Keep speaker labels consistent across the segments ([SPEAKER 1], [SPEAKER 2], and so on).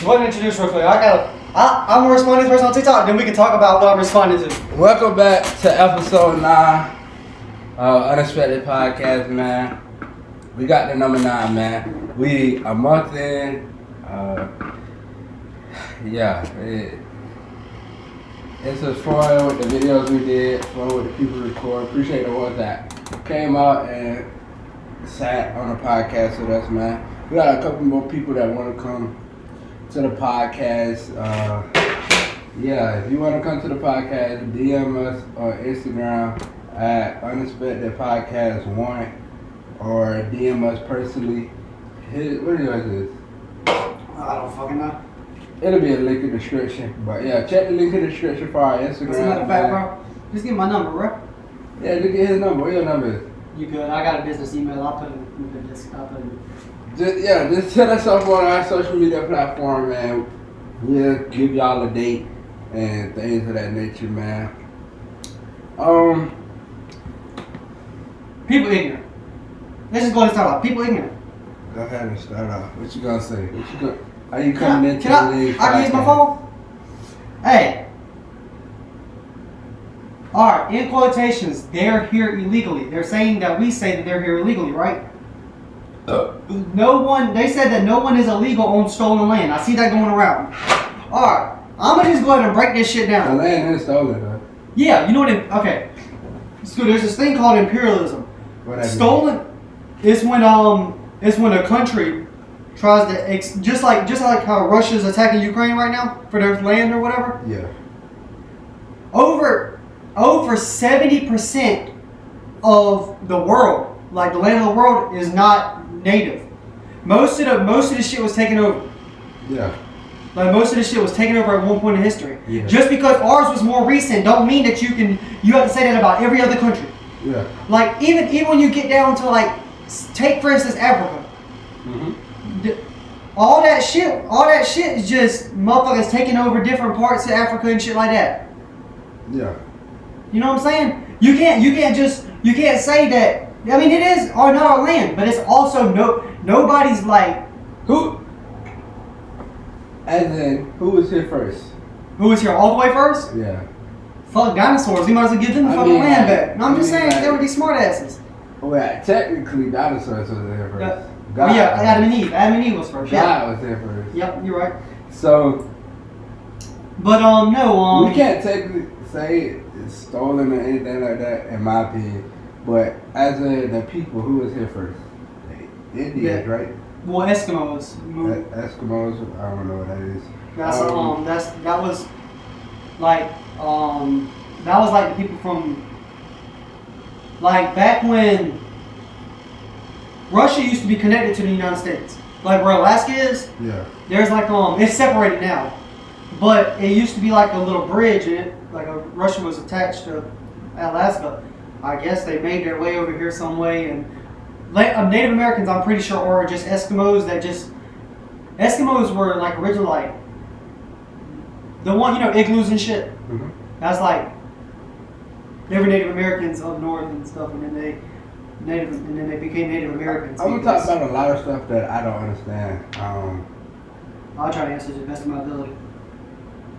[SPEAKER 1] Go ahead and introduce real quick. I'm gonna respond to this person on TikTok, then we can talk about what I'm responding to.
[SPEAKER 2] Welcome back to episode 9 of Unexpected Podcast, man. We got the number 9, man. We a month in. It's just fun with the videos we did, fun with the people record. Appreciate the ones that came out and sat on the podcast with us, man. We got a couple more people that want to come to the podcast. If you want to come to the podcast, DM us on Instagram at Unexpected Podcast 1 or DM us personally. What is this?
[SPEAKER 1] I don't fucking know.
[SPEAKER 2] It'll be a link in the description. But yeah, check the link in the description for our Instagram.
[SPEAKER 1] As a matter of fact, bro, just give me my number, bro.
[SPEAKER 2] Yeah, just get his number. What your number is?
[SPEAKER 1] You good? I got a business email. I'll put it in the description.
[SPEAKER 2] Just hit us up on our social media platform, man. We'll give y'all a date and things of that nature, man.
[SPEAKER 1] People ignorant. Let's just go and start off. People ignorant.
[SPEAKER 2] Go ahead and start off. What you gonna say? Are you coming into the league?
[SPEAKER 1] I can use my phone? Hey. Alright, in quotations, they're here illegally. They're saying that we say that they're here illegally, right? They said that no one is illegal on stolen land. I see that going around. Alright, I'm gonna just go ahead and break this shit down.
[SPEAKER 2] The land is stolen, though.
[SPEAKER 1] Yeah, you know what? Okay. So there's this thing called imperialism. Stolen is when a country tries to just like how Russia's attacking Ukraine right now for their land or whatever.
[SPEAKER 2] Yeah.
[SPEAKER 1] Over 70% of the world, like the land of the world, is not native. Most of the shit was taken over.
[SPEAKER 2] Yeah.
[SPEAKER 1] Like most of the shit was taken over at one point in history.
[SPEAKER 2] Yeah.
[SPEAKER 1] Just because ours was more recent, don't mean that you have to say that about every other country.
[SPEAKER 2] Yeah.
[SPEAKER 1] Like even when you get down to like, take for instance Africa.
[SPEAKER 2] Mm-hmm.
[SPEAKER 1] All that shit is just motherfuckers taking over different parts of Africa and shit like that.
[SPEAKER 2] Yeah.
[SPEAKER 1] You know what I'm saying? You can't say that. I mean, it is not our land, but it's also nobody's like
[SPEAKER 2] who. As in, who was here first?
[SPEAKER 1] Who was here all the way first?
[SPEAKER 2] Yeah.
[SPEAKER 1] Fuck dinosaurs. You might as well give them the fucking land back. No, I'm just saying they would be smart asses.
[SPEAKER 2] Well, technically, dinosaurs was here first.
[SPEAKER 1] Adam and Eve. Adam and Eve was first.
[SPEAKER 2] God was here first.
[SPEAKER 1] Yep, you're right.
[SPEAKER 2] So,
[SPEAKER 1] but no,
[SPEAKER 2] we can't technically say it's stolen or anything like that, in my opinion. But as the people, who was here first? Indians, right?
[SPEAKER 1] Well, Eskimos.
[SPEAKER 2] Eskimos, I don't know what that is.
[SPEAKER 1] That was like the people from like back when Russia used to be connected to the United States. Like where Alaska is.
[SPEAKER 2] Yeah.
[SPEAKER 1] There's like it's separated now. But it used to be like a little bridge and Russia was attached to Alaska. I guess they made their way over here some way, and Native Americans, I'm pretty sure, are just Eskimos Eskimos were like original, like the one, igloos and shit.
[SPEAKER 2] Mm-hmm.
[SPEAKER 1] That's like they were Native Americans up north and stuff, and then they became Native Americans.
[SPEAKER 2] I'm gonna talk about a lot of stuff that I don't understand.
[SPEAKER 1] I'll try to answer to the best of my ability.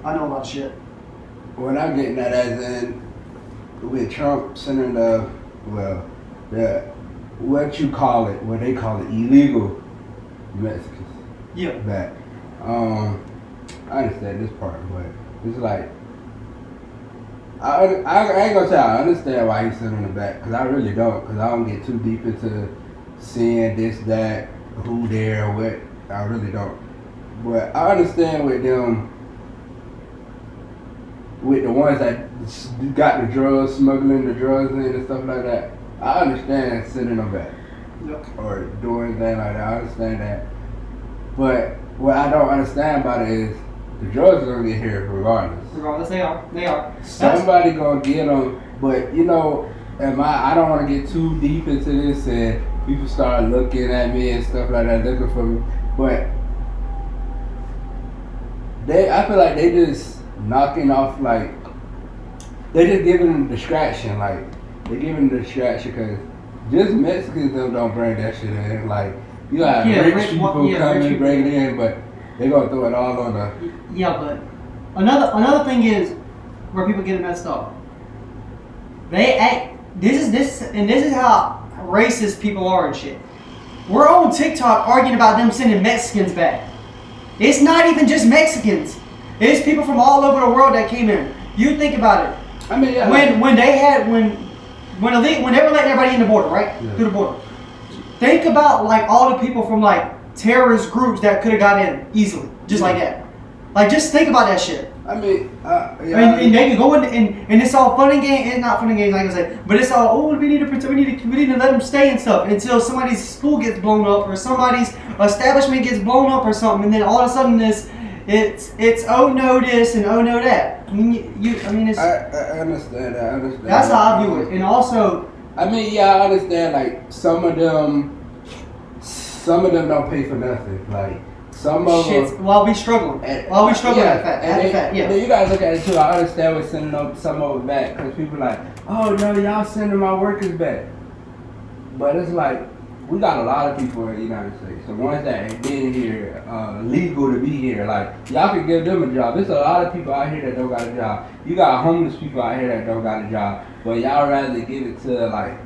[SPEAKER 1] I know a lot of shit.
[SPEAKER 2] What I'm getting at as in with Trump sending what they call it, illegal Mexicans.
[SPEAKER 1] Yeah.
[SPEAKER 2] Back. I understand this part, but it's like I ain't gonna say I understand why he's sending them back, because I really don't, because I don't get too deep into seeing this, that, who there, what. I really don't. But I understand with them. With the ones that got the drugs, smuggling the drugs in and stuff like that, I understand sending them back.
[SPEAKER 1] Yep.
[SPEAKER 2] Or doing things like that. I understand that. But what I don't understand about it is the drugs are going to get here regardless.
[SPEAKER 1] Regardless, they are.
[SPEAKER 2] Somebody going to get them. But, I don't want to get too deep into this and people start looking at me and stuff like that, looking for me. But I feel like they just knocking off, like, they just giving them distraction, like, they giving them distraction, because just Mexicans don't bring that shit in, like, you got rich people coming, bring it in, but They gonna throw it all on the.
[SPEAKER 1] Yeah, but another thing is where people get messed up. They act. This is how racist people are and shit. We're on TikTok arguing about them sending Mexicans back. It's not even just Mexicans. It's people from all over the world that came in. You think about it.
[SPEAKER 2] I mean, yeah.
[SPEAKER 1] When they were letting everybody in the border, right?
[SPEAKER 2] Yeah.
[SPEAKER 1] Through the border. Think about like all the people from like terrorist groups that could have got in easily, just like that. Like just think about that shit.
[SPEAKER 2] I mean, yeah.
[SPEAKER 1] And they can go in and it's all fun and games. It's not fun and games, like I say, but it's all we need to let them stay and stuff until somebody's school gets blown up or somebody's establishment gets blown up or something, and then all of a sudden it's oh no this and oh no that. I mean it's.
[SPEAKER 2] I understand that. I understand.
[SPEAKER 1] That's how I view it, and also.
[SPEAKER 2] I mean, yeah, I understand. Like some of them don't pay for nothing. Like. Some of them,
[SPEAKER 1] while we struggling at that fact, yeah.
[SPEAKER 2] You gotta look at it too. I understand we're sending some of it back because people like, oh no, y'all sending my workers back. But it's like we got a lot of people in the United States. The ones that have been here, legal to be here. Like y'all can give them a job. There's a lot of people out here that don't got a job. You got homeless people out here that don't got a job, but y'all rather give it to like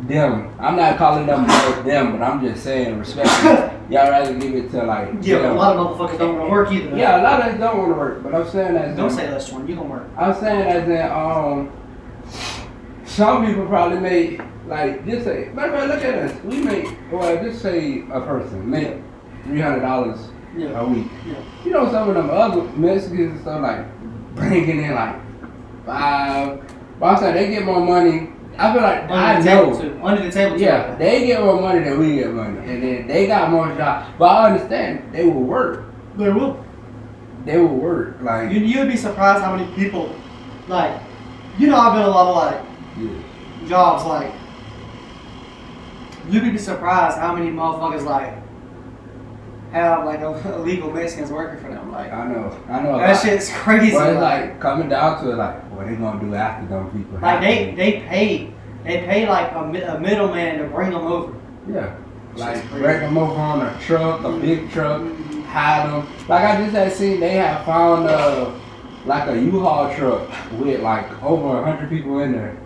[SPEAKER 2] them. I'm not calling them them, but I'm just saying respectfully. Y'all rather give it to like
[SPEAKER 1] a lot of motherfuckers don't want to work either.
[SPEAKER 2] Yeah, a lot of us don't want to work, but I'm saying that.
[SPEAKER 1] Don't say that's one. You gonna work.
[SPEAKER 2] I'm saying as in some people probably make like just say. Matter of fact, look at us. We make just say a person make $300 a week.
[SPEAKER 1] Yeah.
[SPEAKER 2] You know some of them other Mexicans and stuff like bringing in like $5. But I'm saying they get more money. I feel like
[SPEAKER 1] under the table too.
[SPEAKER 2] Yeah, they get more money than we get money, and then they got more jobs. But I understand they will work.
[SPEAKER 1] They will.
[SPEAKER 2] They will work. Like
[SPEAKER 1] you'd be surprised how many people, like, I've done a lot of like jobs. Like, you'd be surprised how many motherfuckers like have like illegal Mexicans working for them. Like,
[SPEAKER 2] I know.
[SPEAKER 1] That shit's crazy.
[SPEAKER 2] But it's like coming down to it, like what they gonna do after them people?
[SPEAKER 1] Like they pay like a middleman to bring them over.
[SPEAKER 2] Yeah, like bring them over on a truck, a big truck, hide them. Like I just had seen, they have found like a U-Haul truck with like over 100 people in there.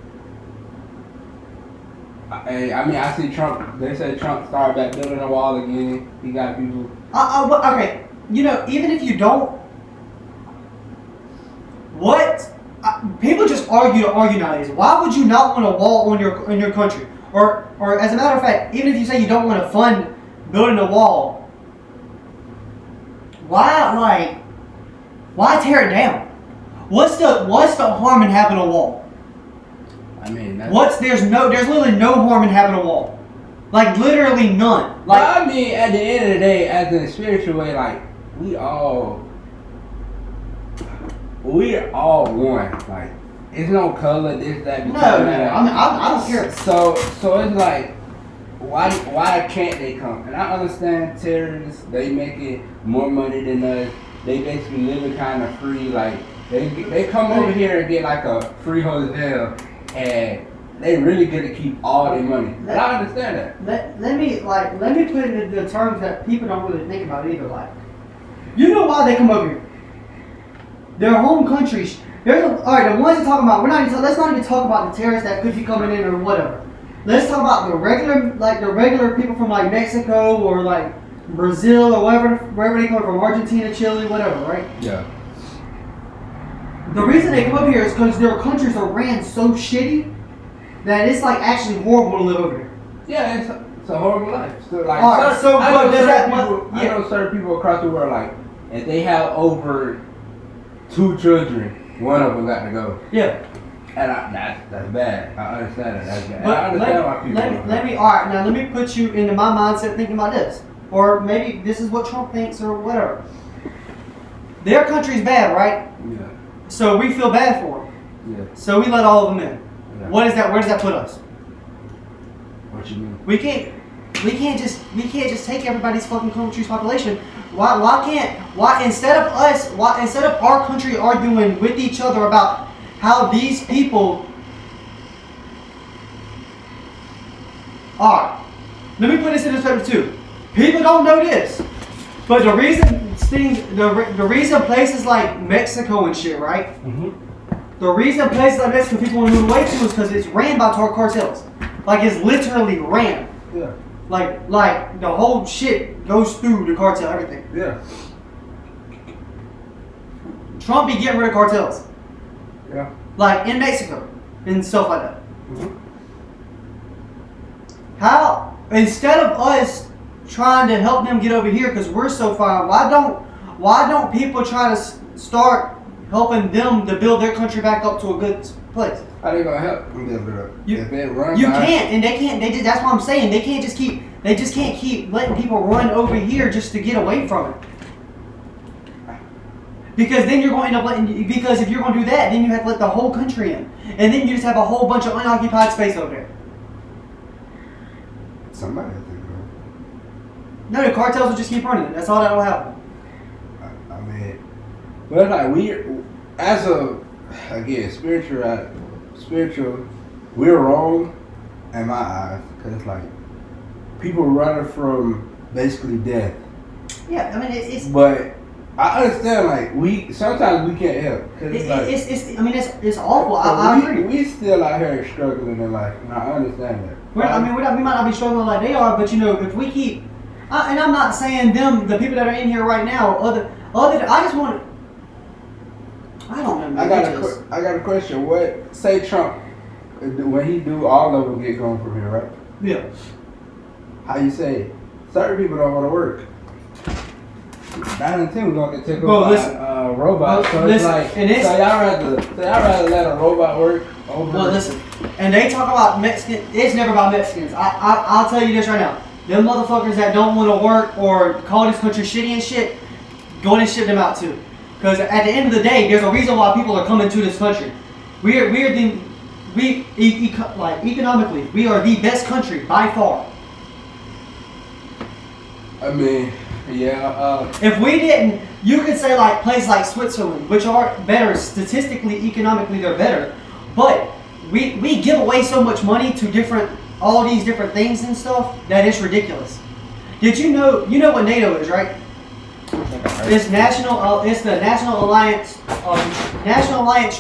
[SPEAKER 2] I mean, I see Trump. They said Trump started back building a wall again. He got people.
[SPEAKER 1] Okay, even if you don't, people just argue nowadays. Why would you not want a wall in your country? Or as a matter of fact, even if you say you don't want to fund building a wall, why tear it down? What's the harm in having a wall?
[SPEAKER 2] I mean,
[SPEAKER 1] there's literally no harm in having a wall, like literally none. Like
[SPEAKER 2] I mean, at the end of the day, as in a spiritual way, like we all one. Like it's no color, this, that.
[SPEAKER 1] No. I mean, I don't care.
[SPEAKER 2] So it's like, why can't they come? And I understand terrorists. They making more money than us. They basically living kind of free. Like they come over here and get like a free hotel. And they really get to keep all their money. But I understand that.
[SPEAKER 1] Let me put it in the terms that people don't really think about either. Like, you know why they come over here? Their home countries. Alright, the ones you're talking about. Let's not even talk about the terrorists that could be coming in or whatever. Let's talk about the regular people from like Mexico or like Brazil or wherever they come from, Argentina, Chile, whatever, right?
[SPEAKER 2] Yeah.
[SPEAKER 1] The reason they come up here is because their countries are ran so shitty that it's like actually horrible to live over here.
[SPEAKER 2] Yeah, it's a horrible life. So like,
[SPEAKER 1] I
[SPEAKER 2] know certain people across the world, like, if they have over 2 children, one of them got to go.
[SPEAKER 1] Yeah.
[SPEAKER 2] And that's bad. I understand that. That's bad.
[SPEAKER 1] But
[SPEAKER 2] I understand why people.
[SPEAKER 1] let me put you into my mindset thinking about this, or maybe this is what Trump thinks or whatever. Their country's bad, right?
[SPEAKER 2] Yeah.
[SPEAKER 1] So we feel bad for them.
[SPEAKER 2] Yeah.
[SPEAKER 1] So we let all of them in.
[SPEAKER 2] Yeah.
[SPEAKER 1] What is that? Where does that put us?
[SPEAKER 2] What you mean?
[SPEAKER 1] We can't just take everybody's fucking country's population. Why instead of our country arguing with each other about how these people are. Let me put this in perspective too. People don't know this, but the reason things, the reason places like Mexico and shit, right?
[SPEAKER 2] Mm-hmm.
[SPEAKER 1] The reason places like Mexico people want to move away to is because it's ran by cartels. Like it's literally ran.
[SPEAKER 2] Yeah.
[SPEAKER 1] Like the whole shit goes through the cartel, everything.
[SPEAKER 2] Yeah.
[SPEAKER 1] Trump be getting rid of cartels.
[SPEAKER 2] Yeah.
[SPEAKER 1] Like in Mexico and stuff like that.
[SPEAKER 2] Mm-hmm.
[SPEAKER 1] How, instead of us trying to help them get over here because we're so far, why don't people try to start helping them to build their country back up to a good place?
[SPEAKER 2] How they gonna help them build it up? If they run
[SPEAKER 1] You can't, and they can't. That's what I'm saying. They just can't keep letting people run over here just to get away from it. Because then you're going to end up letting. Because if you're going to do that, then you have to let the whole country in, and then you just have a whole bunch of unoccupied space over there.
[SPEAKER 2] Somebody has to go.
[SPEAKER 1] No, the cartels will just keep running it. That's all that'll happen.
[SPEAKER 2] I mean, but like we, as a, again, spiritual, we're wrong in my eyes because like people running from basically death.
[SPEAKER 1] Yeah, I mean it's.
[SPEAKER 2] But I understand like sometimes we can't help because
[SPEAKER 1] it's awful. I agree.
[SPEAKER 2] We still out here struggling in life, and I understand that.
[SPEAKER 1] We might not be struggling like they are, but you know, if we keep, and I'm not saying them, the people that are in here right now, I just want to, I don't know. Man,
[SPEAKER 2] I got a question. What say Trump when he do all of them get going from here, right?
[SPEAKER 1] Yeah.
[SPEAKER 2] How you say certain people don't want to work. 9 and 10 we're gonna get taken
[SPEAKER 1] over
[SPEAKER 2] by robots. So it's like, so y'all rather let a robot work over.
[SPEAKER 1] Well, listen, and they talk about Mexican. It's never about Mexicans. I'll tell you this right now. Them motherfuckers that don't want to work or call this country shitty and shit, go ahead and ship them out too. Because at the end of the day, there's a reason why people are coming to this country. Economically, we are the best country by far.
[SPEAKER 2] I mean. Yeah.
[SPEAKER 1] If we didn't, you could say like places like Switzerland, which are better statistically, economically, they're better. But we give away so much money to all these different things and stuff that it's ridiculous. Did you know what NATO is, right? It's the National Alliance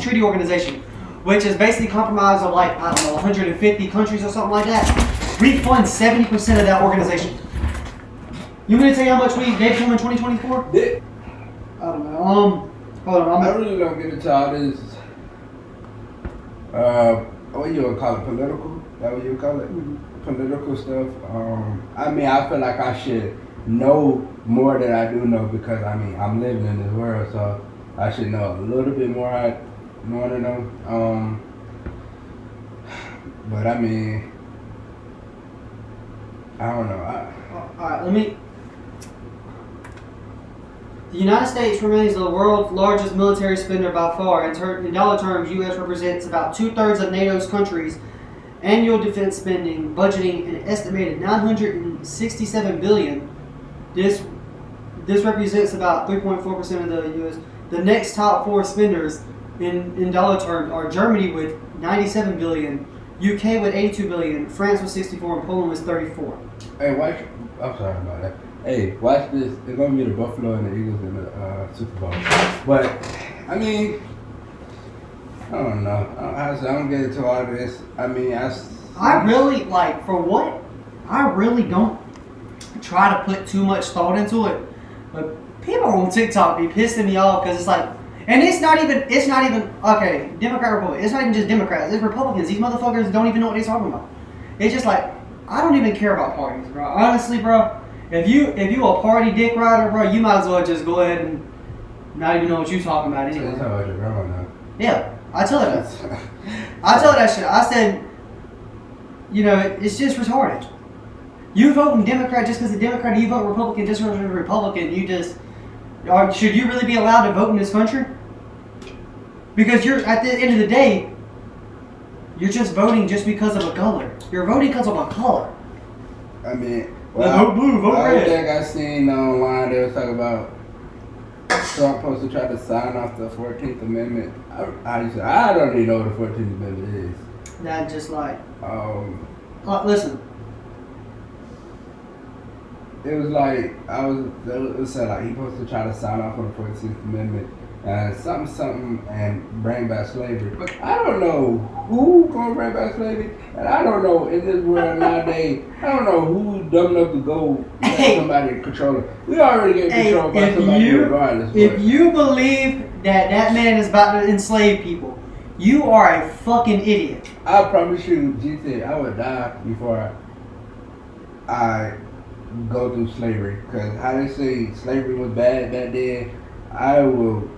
[SPEAKER 1] Treaty Organization, which is basically comprised of like 150 countries or something like that. We fund 70% of that organization. You want me to tell you how much we gave them in 2024?
[SPEAKER 2] Yeah.
[SPEAKER 1] I don't know. Hold on.
[SPEAKER 2] I really don't get into all this. What you would call it? Political? Is that what you would call it? Mm-hmm. Political stuff. I mean, I feel like I should know more than I do know because I mean, I'm living in this world, so I should know a little bit more. I want to know. But I mean, I don't know.
[SPEAKER 1] All right, The United States remains the world's largest military spender by far. In dollar terms, U.S. represents about 2/3 of NATO's countries' annual defense spending, budgeting an estimated $967 billion. This represents about 3.4% of the U.S. The next top four spenders in dollar terms are Germany with $97 billion, UK with $82 billion, France with $64, and Poland with $34.
[SPEAKER 2] Hey, I'm sorry about that. Hey, watch this. It's gonna be the Buffalo and the Eagles in the Super Bowl. But I mean, I don't know. I don't get into all this. I mean,
[SPEAKER 1] I really I really don't try to put too much thought into it. But people on TikTok be pissing me off because it's like, and it's not even okay. Democrat, Republican. It's not even just Democrats. It's Republicans. These motherfuckers don't even know what they're talking about. It's just like, I don't even care about parties, bro. Honestly, bro. If you a party dick rider, bro, you might as well just go ahead and not even know what you're talking about anyway.
[SPEAKER 2] That's how your grandma now.
[SPEAKER 1] Yeah, I tell her that. I tell her that shit. I said, you know, it's just retarded. You voting Democrat just because the Democrat, you vote Republican just because you're a Republican. Should you really be allowed to vote in this country? Because you're at the end of the day, you're just voting just because of a color. You're voting because of a color.
[SPEAKER 2] I mean.
[SPEAKER 1] Vote blue, vote red.
[SPEAKER 2] I think I seen online they was talking about Trump supposed to try to sign off the 14th Amendment. I don't even know what the 14th Amendment is.
[SPEAKER 1] That just like
[SPEAKER 2] listen. it was like it was said like he supposed to try to sign off on the 14th Amendment and something and bring back slavery. But I don't know who gonna bring back slavery, and I don't know in this world nowadays. I don't know who's dumb enough to go let somebody control it. We already get controlled by somebody regardless.
[SPEAKER 1] If you believe that man is about to enslave people, you are a fucking idiot.
[SPEAKER 2] I promise you, GT, I would die before I go through slavery. Because how they say slavery was bad back then, I will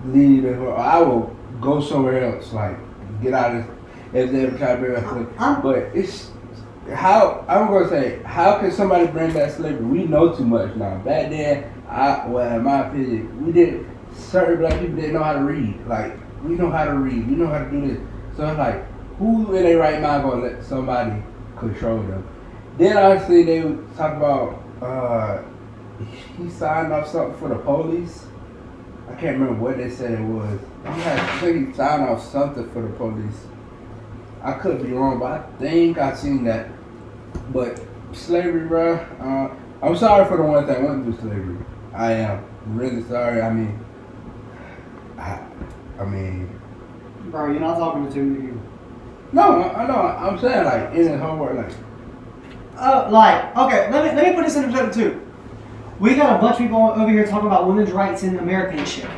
[SPEAKER 2] leave it, or I will go somewhere else, like get out of this, if they ever try to bring back slavery. But it's how, I'm going to say, how can somebody bring back slavery? We know too much now. Back then, in my opinion, certain black people didn't know how to read. Like, we know how to read, we know how to do this. So it's like, who in their right mind going to let somebody control them? Then I see they talk about, he signed off something for the police. I can't remember what they said it was. I think he signed off something for the police. I could be wrong, but I think I seen that. But slavery, bro, I'm sorry for the ones that went through slavery. I am really sorry. I mean,
[SPEAKER 1] bro, you're not talking to too many people.
[SPEAKER 2] No, I know. I'm saying like in the whole world, like.
[SPEAKER 1] Okay, let me put this in perspective too. We got a bunch of people over here talking about women's rights in America and shit.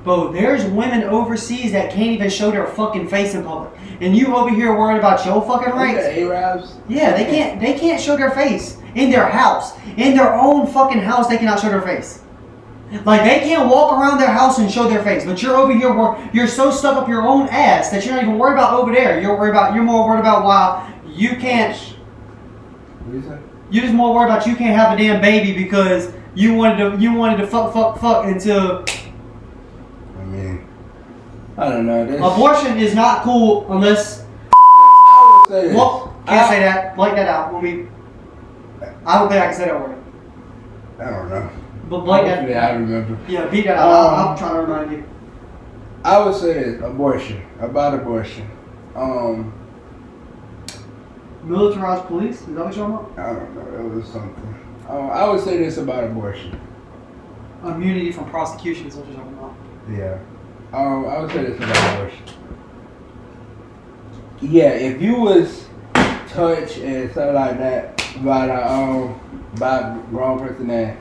[SPEAKER 1] But there's women overseas that can't even show their fucking face in public. And you over here worried about your fucking rights?
[SPEAKER 2] Arabs?
[SPEAKER 1] Yeah, they can't show their face in their house. In their own fucking house, they cannot show their face. Like, they can't walk around their house and show their face. But you're over here, you're so stuck up your own ass that you're not even worried about over there. You're more worried about why you can't.
[SPEAKER 2] What you say?
[SPEAKER 1] You're just more worried about you can't have a damn baby because you wanted to fuck until.
[SPEAKER 2] I mean, I don't know.
[SPEAKER 1] Abortion is not cool unless.
[SPEAKER 2] I would say this.
[SPEAKER 1] Well, can't say that. Blank that out. I don't think I can say that word.
[SPEAKER 2] I don't know.
[SPEAKER 1] But blank that.
[SPEAKER 2] Yeah, I remember.
[SPEAKER 1] Yeah, beat that out. I'm trying to remind you.
[SPEAKER 2] I would say this. Abortion. About abortion.
[SPEAKER 1] Militarized police? Is that what you're talking about?
[SPEAKER 2] I don't know. It was something. I would say this about abortion.
[SPEAKER 1] Immunity from prosecution is what you're talking about.
[SPEAKER 2] Yeah. I would say this about abortion. Yeah, if you was touched and stuff like that by a grown person that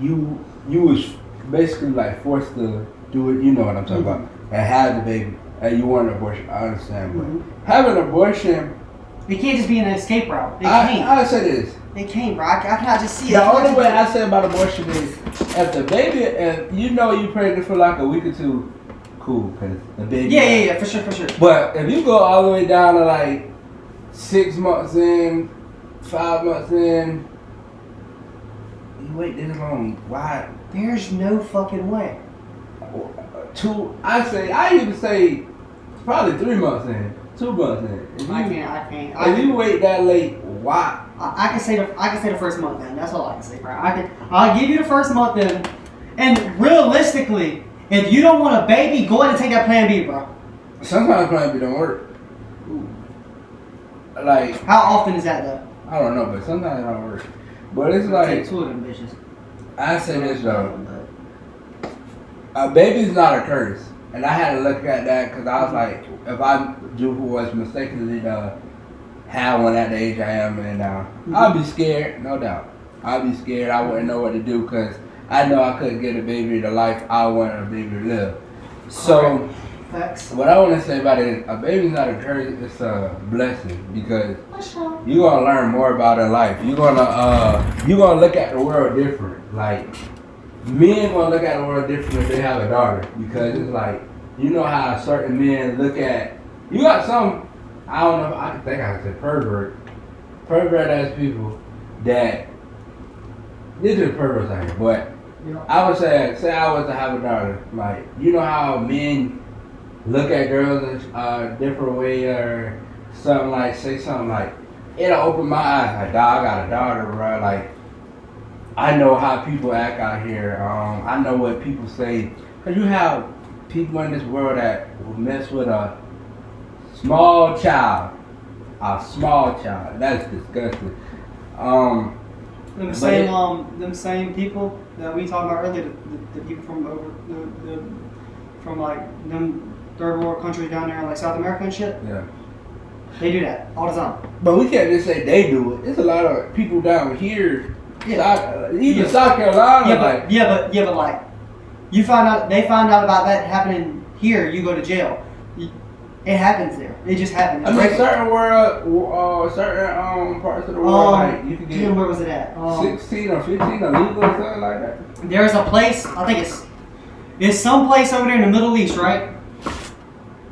[SPEAKER 2] you was basically like forced to do it, you know what I'm talking about, and have the baby, and you want an abortion, I understand, but having an abortion,
[SPEAKER 1] it can't just be an escape route. It can't.
[SPEAKER 2] I say this.
[SPEAKER 1] It can't, bro. I cannot just see it.
[SPEAKER 2] The only way I say about abortion is if the baby, if you know you pregnant for like a week or two, cool, because the baby.
[SPEAKER 1] Yeah, for sure.
[SPEAKER 2] But if you go all the way down to like 6 months in, 5 months in, you wait this long. Why?
[SPEAKER 1] There's no fucking way.
[SPEAKER 2] I even say probably 3 months in, 2 months in.
[SPEAKER 1] I can't.
[SPEAKER 2] If you wait that late, why?
[SPEAKER 1] I can say the first month then. That's all I can say, bro. I'll give you the first month then. And realistically, if you don't want a baby, go ahead and take that Plan B, bro.
[SPEAKER 2] Sometimes Plan B don't work. Like,
[SPEAKER 1] how often is that though?
[SPEAKER 2] I don't know, but sometimes it don't work. But it's like,
[SPEAKER 1] take two of them bitches.
[SPEAKER 2] I say this though, a baby's not a curse, and I had to look at that because I was like, if I was mistakenly to have one at the age I am in now, I'd be scared, no doubt. I'd be scared. I wouldn't know what to do because I know I couldn't get a baby the life I wanted a baby to live. So, what I want to say about it is, a baby's not a curse, it's a blessing because you're gonna learn more about her life. You're gonna look at the world different. Like, men gonna look at the world different if they have a daughter because it's like, you know how certain men look at. You got some, I don't know, I think I said pervert ass people that this is perverts out here, but I would say I was to have a daughter, like, you know how men look at girls in a different way or something like, say something like, it'll open my eyes, like, dog, I got a daughter, bro, like, I know how people act out here, I know what people say, because you have people in this world that will mess with a small child, that's disgusting,
[SPEAKER 1] Them same people that we talked about earlier, the people from from like them third world countries down there in like South America and shit.
[SPEAKER 2] Yeah.
[SPEAKER 1] They do that all the time.
[SPEAKER 2] But we can't just say they do it. There's a lot of people down here,
[SPEAKER 1] Yeah.
[SPEAKER 2] South Carolina.
[SPEAKER 1] But like, they find out about that happening here. You go to jail. It happens there. It just happens.
[SPEAKER 2] I mean, certain parts of the world, like you can get.
[SPEAKER 1] Where was it at?
[SPEAKER 2] 16 or 15 illegal or something like that.
[SPEAKER 1] There's a place. I think it's some place over there in the Middle East, right?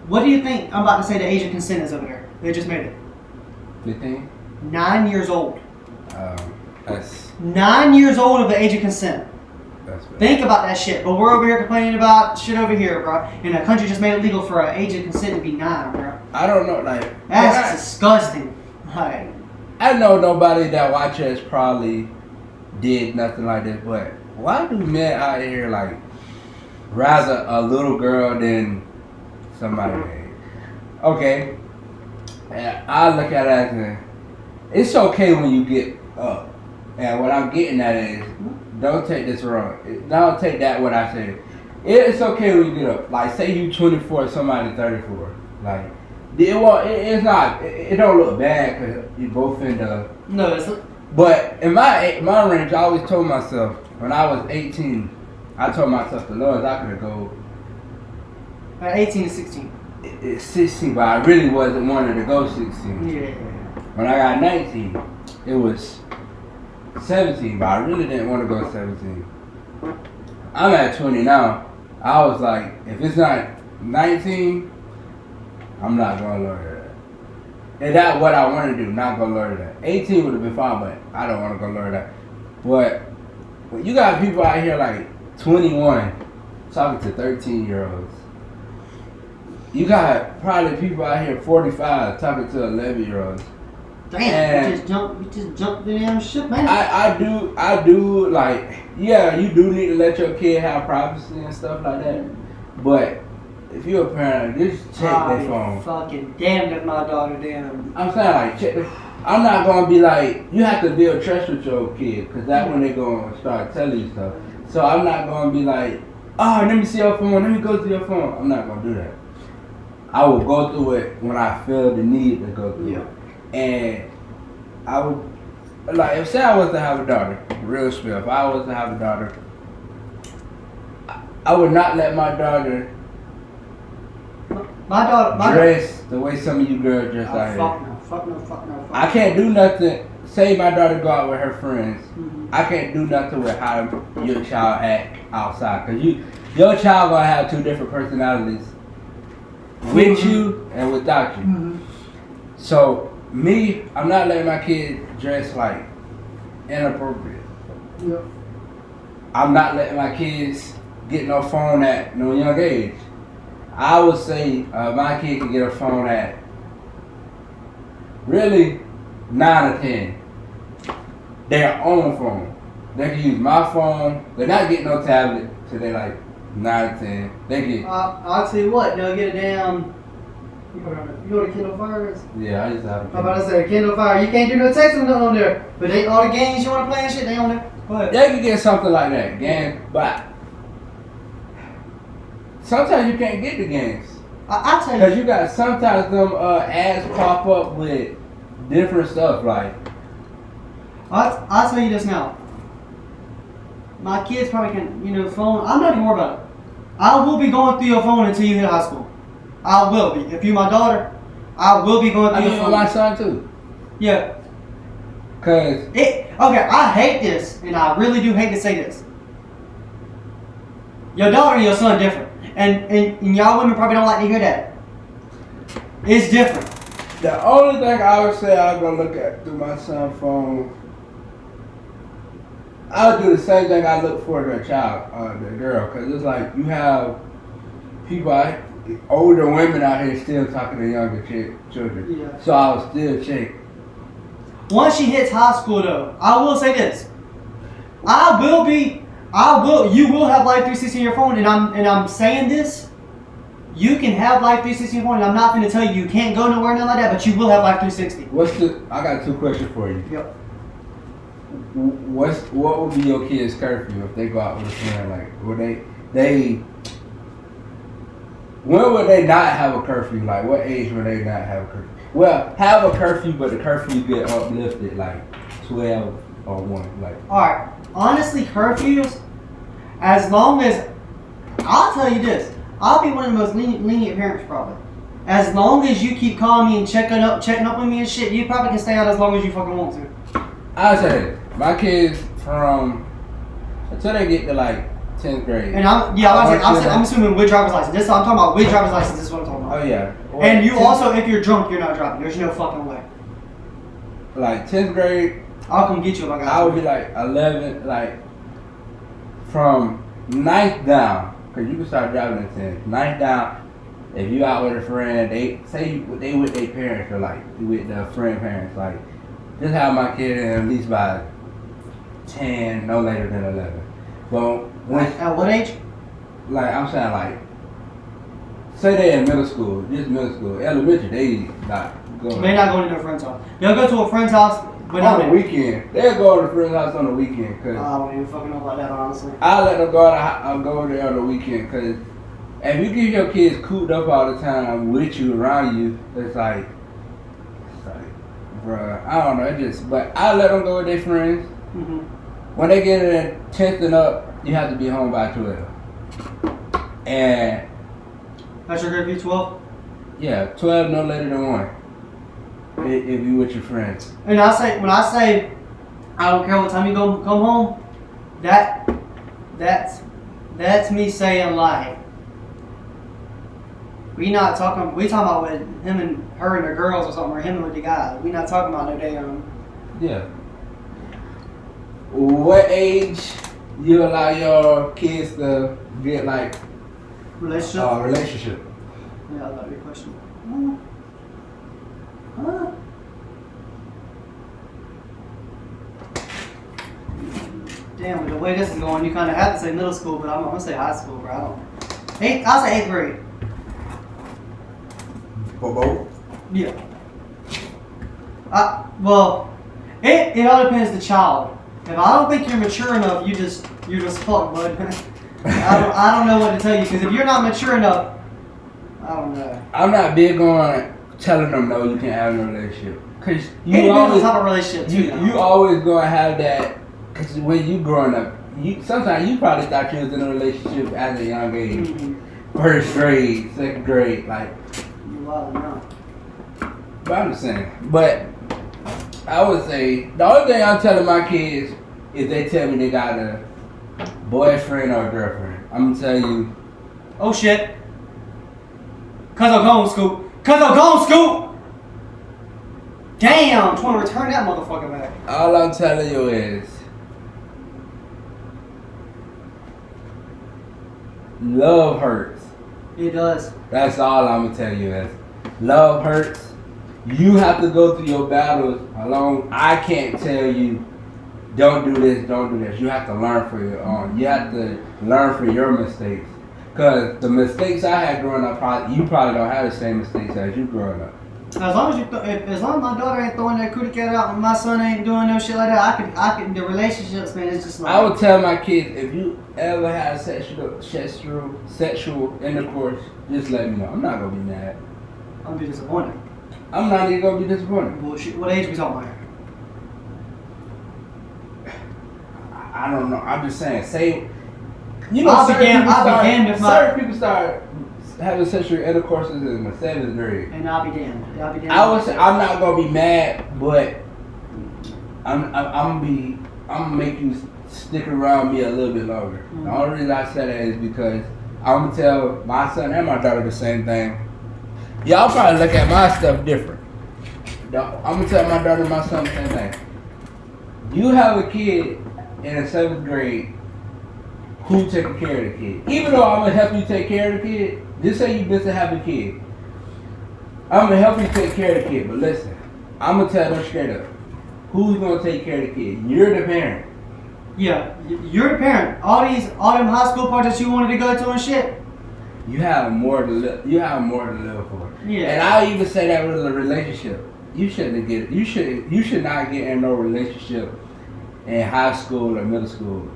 [SPEAKER 1] What do you think? I'm about to say the age of consent is over there. They just made it.
[SPEAKER 2] 15.
[SPEAKER 1] 9 years old.
[SPEAKER 2] That's
[SPEAKER 1] 9 years old of the age of consent.
[SPEAKER 2] That's bad.
[SPEAKER 1] Think about that shit. But we're over here complaining about shit over here, bro. And the country just made it legal for an age of consent to be 9, bro.
[SPEAKER 2] I don't know, like
[SPEAKER 1] that's disgusting. Like,
[SPEAKER 2] I know nobody that watches probably did nothing like this, but why do men out here like rather a little girl than somebody? Okay, and I look at it as it's okay when you get up, and what I'm getting at is don't take this wrong. Don't take that what I said. It's okay when you get up. Like say you 24, somebody 34. Like it's not. It don't look bad because you both in the.
[SPEAKER 1] No, it's.
[SPEAKER 2] But in my range, I always told myself when I was 18, I told myself the lowest I could go.
[SPEAKER 1] 18 to 16.
[SPEAKER 2] It's 16, but I really wasn't wanting to go 16.
[SPEAKER 1] Yeah.
[SPEAKER 2] When I got 19, it was 17, but I really didn't want to go 17. I'm at 20 now. I was like, if it's not 19, I'm not going to lower that. And that's what I want to do, not go lower that. 18 would have been fine, but I don't want to go lower that. But when you got people out here like 21 talking to 13-year-olds, you got probably people out here 45 talking to 11-year-olds.
[SPEAKER 1] Damn, you just jumped the damn ship, man.
[SPEAKER 2] I do like, yeah, you do need to let your kid have privacy and stuff like that. But if you're a parent, just check their phone.
[SPEAKER 1] Fucking damn if my daughter damn.
[SPEAKER 2] I'm saying like check. I'm not gonna be like you have to build trust with your kid because that's when they're gonna start telling you stuff. So I'm not gonna be like, oh, let me see your phone. Let me go through your phone. I'm not gonna do that. I will go through it when I feel the need to go through it. And I would, like, if say I was to have a daughter, real spill, if I was to have a daughter, I would not let my daughter dress the way some of you girls dress out here.
[SPEAKER 1] Fuck no.
[SPEAKER 2] I can't do nothing. Say my daughter go out with her friends. Mm-hmm. I can't do nothing with how your child act outside. Because your child going to have two different personalities. With you and without you. Mm-hmm. So, me, I'm not letting my kid dress like inappropriate.
[SPEAKER 1] Yep.
[SPEAKER 2] I'm not letting my kids get no phone at no young age. I would say my kid can get a phone at really 9 or 10. Their own phone. They can use my phone. They're not getting no tablet till they're like 9 or 10. They get.
[SPEAKER 1] I'll tell you what, they'll get a damn. You go to Kindle Fire?
[SPEAKER 2] Yeah, I used to have a Kindle.
[SPEAKER 1] I'm about to say Kindle Fire. You can't do no texting on there, but all the games you want to play and shit, they on there. Go ahead.
[SPEAKER 2] They can get something like that, game, but sometimes you can't get the games.
[SPEAKER 1] I tell you,
[SPEAKER 2] because you got sometimes them ads pop up with different stuff like.
[SPEAKER 1] I'll tell you this now. My kids probably can, phone. I'm not even worried about it. I will be going through your phone until you hit high school. I will be. If you're my daughter, I will be going through your phone.
[SPEAKER 2] My son too.
[SPEAKER 1] Yeah.
[SPEAKER 2] Cause
[SPEAKER 1] okay, I hate this, and I really do hate to say this. Your daughter and your son different, and y'all women probably don't like to hear that. It's different.
[SPEAKER 2] The only thing I would say I'm gonna look at through my son's phone, I would do the same thing I look for to a child, the girl, cause it's like you have people, older women out here still talking to younger children.
[SPEAKER 1] Yeah.
[SPEAKER 2] So I would still check.
[SPEAKER 1] Once she hits high school, though, I will say this: you will have Life 360 on your phone, and I'm saying this. You can have Life 360 on your phone, and I'm not going to tell you can't go nowhere, nothing like that, but you will have Life 360.
[SPEAKER 2] I got 2 questions for you.
[SPEAKER 1] Yep.
[SPEAKER 2] what would be your kids' curfew if they go out with a friend? Like, would they when would they not have a curfew? Like, what age would they not have a curfew? Well, have a curfew, but the curfew get uplifted, like 12 or 1. Like,
[SPEAKER 1] Alright, honestly, curfews, as long as, I'll tell you this, I'll be one of the most lenient parents probably. As long as you keep calling me and checking up with me and shit, you probably can stay out as long as you fucking want to.
[SPEAKER 2] I say my kids from until they get to like 10th grade.
[SPEAKER 1] And I'm assuming with driver's license. I'm talking about with driver's license. This is what I'm talking about.
[SPEAKER 2] Oh yeah. Or
[SPEAKER 1] And you also, if you're drunk, you're not driving. There's no fucking way.
[SPEAKER 2] Like 10th grade,
[SPEAKER 1] I'll come get you if I got
[SPEAKER 2] I would be like 11, like from 9th down, because you can start driving at 10th. 9th down, if you out with a friend, they say they with their parents or like with the friend parents, like just have my kid in at least by 10, no later than 11. But when
[SPEAKER 1] At what age?
[SPEAKER 2] like I'm saying like, say they in middle school, just middle school, elementary, they not going.
[SPEAKER 1] They're not going to their friend's house. They'll go to a friend's house, but
[SPEAKER 2] on the weekend. They'll go to a friend's house on the weekend. Cause
[SPEAKER 1] I don't even fucking know about that, honestly.
[SPEAKER 2] I let them go there on the weekend because if you get your kids cooped up all the time with you, around you, it's like, bruh, I don't know, but I let them go with their friends.
[SPEAKER 1] Mm-hmm.
[SPEAKER 2] When they get in 10th and up, you have to be home by 12. And
[SPEAKER 1] That's your curfew, 12?
[SPEAKER 2] yeah, 12 no later than 1. If you with your friends.
[SPEAKER 1] And when I say I don't care what time you come home, that's me saying like we talking about with him and her and the girls or something, or him and with the guys. We not talking about no damn.
[SPEAKER 2] Yeah. What age you allow your kids to get like
[SPEAKER 1] Relationship? Yeah, I love your question. Damn, with the way this is going, you kind of have to say middle school, but I'm gonna say high school, bro. I'll say 8th grade.
[SPEAKER 2] For both?
[SPEAKER 1] Yeah. Well, it all depends on the child. If I don't think you're mature enough, you're just fucked, bud. I don't know what to tell you, because if you're not mature enough, I don't know.
[SPEAKER 2] I'm not big on telling them no, you can't have no relationship. Cause
[SPEAKER 1] you always have a relationship too.
[SPEAKER 2] You always gonna have that. Cause when you growing up, sometimes you probably thought you was in a relationship at a young age, first grade, second grade, like.
[SPEAKER 1] You wild enough.
[SPEAKER 2] But I'm just saying. But I would say the only thing I'm telling my kids is they tell me they got a boyfriend or a girlfriend. I'm gonna tell you.
[SPEAKER 1] Oh shit. Cause I'm gone, Scoop. Damn, I'm trying to return that motherfucker back.
[SPEAKER 2] All I'm telling you is love hurts.
[SPEAKER 1] It does.
[SPEAKER 2] That's all I'm gonna tell you is love hurts. You have to go through your battles alone. I can't tell you don't do this, don't do this. You have to learn for your own. You have to learn from your mistakes. Cause the mistakes I had growing up, you probably don't have the same mistakes as you growing up.
[SPEAKER 1] As long as my daughter ain't throwing that cootie cat out and my son ain't doing no shit like that, I can. The relationships, man, it's just like.
[SPEAKER 2] I would tell my kids, if you ever have sexual intercourse, just let me know. I'm not gonna be mad.
[SPEAKER 1] I'm gonna be disappointed.
[SPEAKER 2] I'm not even gonna be disappointed.
[SPEAKER 1] Bullshit. What age we talking about here?
[SPEAKER 2] I don't know. I'm just saying. Say, certain people start having sexual intercourses in the 7th grade.
[SPEAKER 1] And I'll be damned.
[SPEAKER 2] I would say I'm not gonna be mad, but I'm gonna make you stick around me a little bit longer. Mm-hmm. The only reason I say that is because I'm gonna tell my son and my daughter the same thing. Y'all probably look at my stuff different. I'm gonna tell my daughter and my son the same thing. You have a kid in the 7th grade who taking care of the kid. Even though I'm gonna help you take care of the kid, just say you just have a kid. I'm gonna help you take care of the kid, but listen, I'm gonna tell them straight up. Who's gonna take care of the kid? You're the parent.
[SPEAKER 1] Yeah, you're the parent. All them high school parties that you wanted to go to and shit.
[SPEAKER 2] You have more to live. You have more to live for.
[SPEAKER 1] Yeah.
[SPEAKER 2] And I even say that with a relationship. You should not get in no relationship in high school or middle school.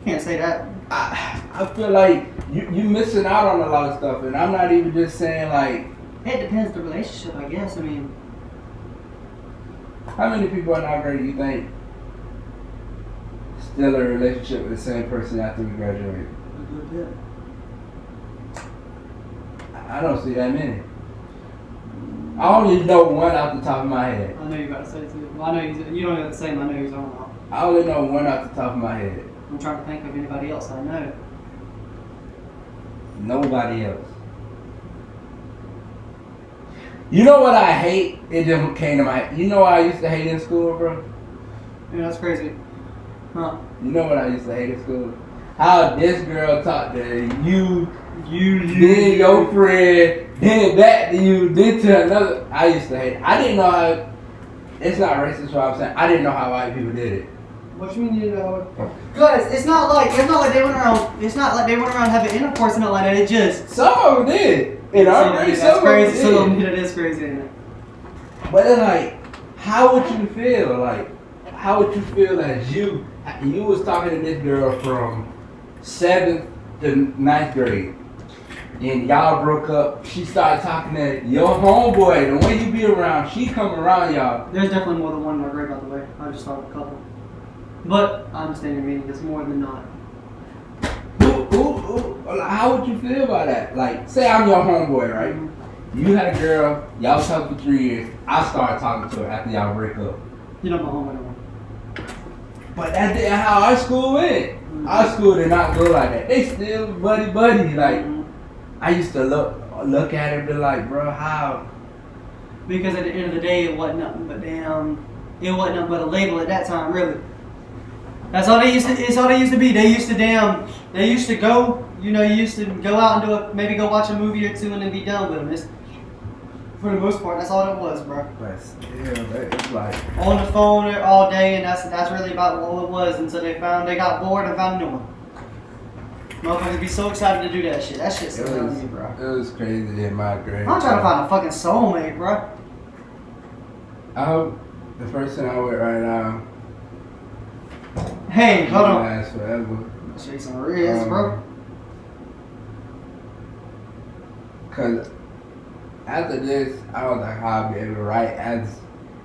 [SPEAKER 1] Can't say that.
[SPEAKER 2] I feel like you missing out on a lot of stuff, and I'm not even just saying like.
[SPEAKER 1] It depends the relationship, I guess. I mean,
[SPEAKER 2] how many people in our grade do you think still in a relationship with the same person after we graduate?
[SPEAKER 1] a good bit.
[SPEAKER 2] I don't see that many. I only know one off the top of my head.
[SPEAKER 1] I know you got to say it too. Well, I know you don't have to say him. I know he's on.
[SPEAKER 2] I only know one off the top of my head.
[SPEAKER 1] I'm trying to think of anybody else I know.
[SPEAKER 2] Nobody else. You know what I hate? It just came to my head. You know what I used to hate in school, bro?
[SPEAKER 1] Yeah, that's crazy. Huh?
[SPEAKER 2] You know what I used to hate in school? How this girl talked to you, then your friend, then back to you, then to another. I used to hate it. I didn't know how. It's not racist what I'm saying. I didn't know how white people did it.
[SPEAKER 1] What you mean you know? Guys, it's not like they went around. It's not like they went around having intercourse and all like that. It just
[SPEAKER 2] Some of them did. In our grade,
[SPEAKER 1] that's crazy.
[SPEAKER 2] some of them
[SPEAKER 1] So
[SPEAKER 2] did.
[SPEAKER 1] that is crazy, isn't it?
[SPEAKER 2] But then, like, how would you feel? Like, how would you feel as you was talking to this girl from 7th to 9th grade, and y'all broke up? She started talking to your homeboy. The way you be around, she come around y'all.
[SPEAKER 1] There's definitely more than one in my grade, by the way. I just thought of a couple. But I understand your meaning. It's more than not.
[SPEAKER 2] How would you feel about that? Like, say I'm your homeboy, right?
[SPEAKER 1] Mm-hmm.
[SPEAKER 2] You had a girl, y'all was talking for 3 years. I started talking to her after y'all break up.
[SPEAKER 1] You're not my home anymore.
[SPEAKER 2] But that didn't how our school went.
[SPEAKER 1] Mm-hmm.
[SPEAKER 2] Our school did not go like that. They still buddy. Like, I used to look at her and be like, bro, how?
[SPEAKER 1] Because at the end of the day, it wasn't nothing but it wasn't nothing but a label at that time, really. That's all they used to. It's all they used to be. They used to go. You know, you used to go out and maybe go watch a movie or two and then be done with them. It's, for the most part, that's all it was, bro.
[SPEAKER 2] But still, it's like
[SPEAKER 1] On the phone all day, and that's really about all it was until they got bored and found a new one. Motherfuckers be so excited to do that shit. That shit's still telling me, bro.
[SPEAKER 2] It was crazy in my grade.
[SPEAKER 1] I'm trying to find a fucking soulmate, bro.
[SPEAKER 2] I hope the person I'm with right now.
[SPEAKER 1] Hey, hold on.
[SPEAKER 2] Last forever.
[SPEAKER 1] I'll show you some riz, bro.
[SPEAKER 2] Cause after this, I don't think I'll be able to write.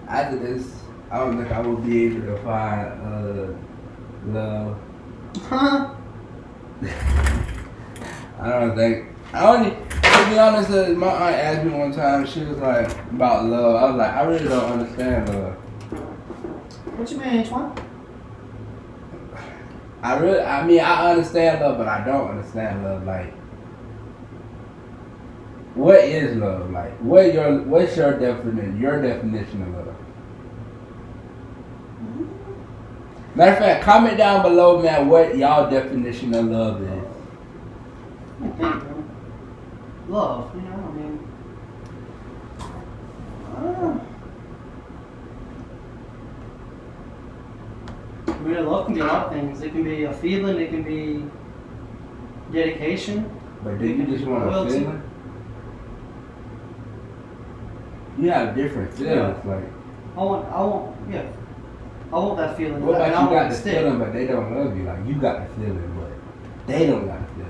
[SPEAKER 2] After this, I don't think I will be able to find love.
[SPEAKER 1] Huh?
[SPEAKER 2] I don't think. To be honest, my aunt asked me one time. She was like about love. I was like, I really don't understand love.
[SPEAKER 1] What you mean, Antoine?
[SPEAKER 2] I understand love, but I don't understand love. Like, what is love? Like, what's your definition? Your definition of love? Matter of fact, comment down below, man, what y'all definition of love is.
[SPEAKER 1] Love, you know, I mean. Love can be a lot of things. It can be a feeling, it can be dedication.
[SPEAKER 2] But do you just want a
[SPEAKER 1] loyalty.
[SPEAKER 2] feeling? You have different feelings, like.
[SPEAKER 1] I want that feeling.
[SPEAKER 2] What
[SPEAKER 1] And I
[SPEAKER 2] about you
[SPEAKER 1] want
[SPEAKER 2] got the
[SPEAKER 1] stick.
[SPEAKER 2] feeling, but they don't love you? Like, you got the feeling, but they don't got the feeling.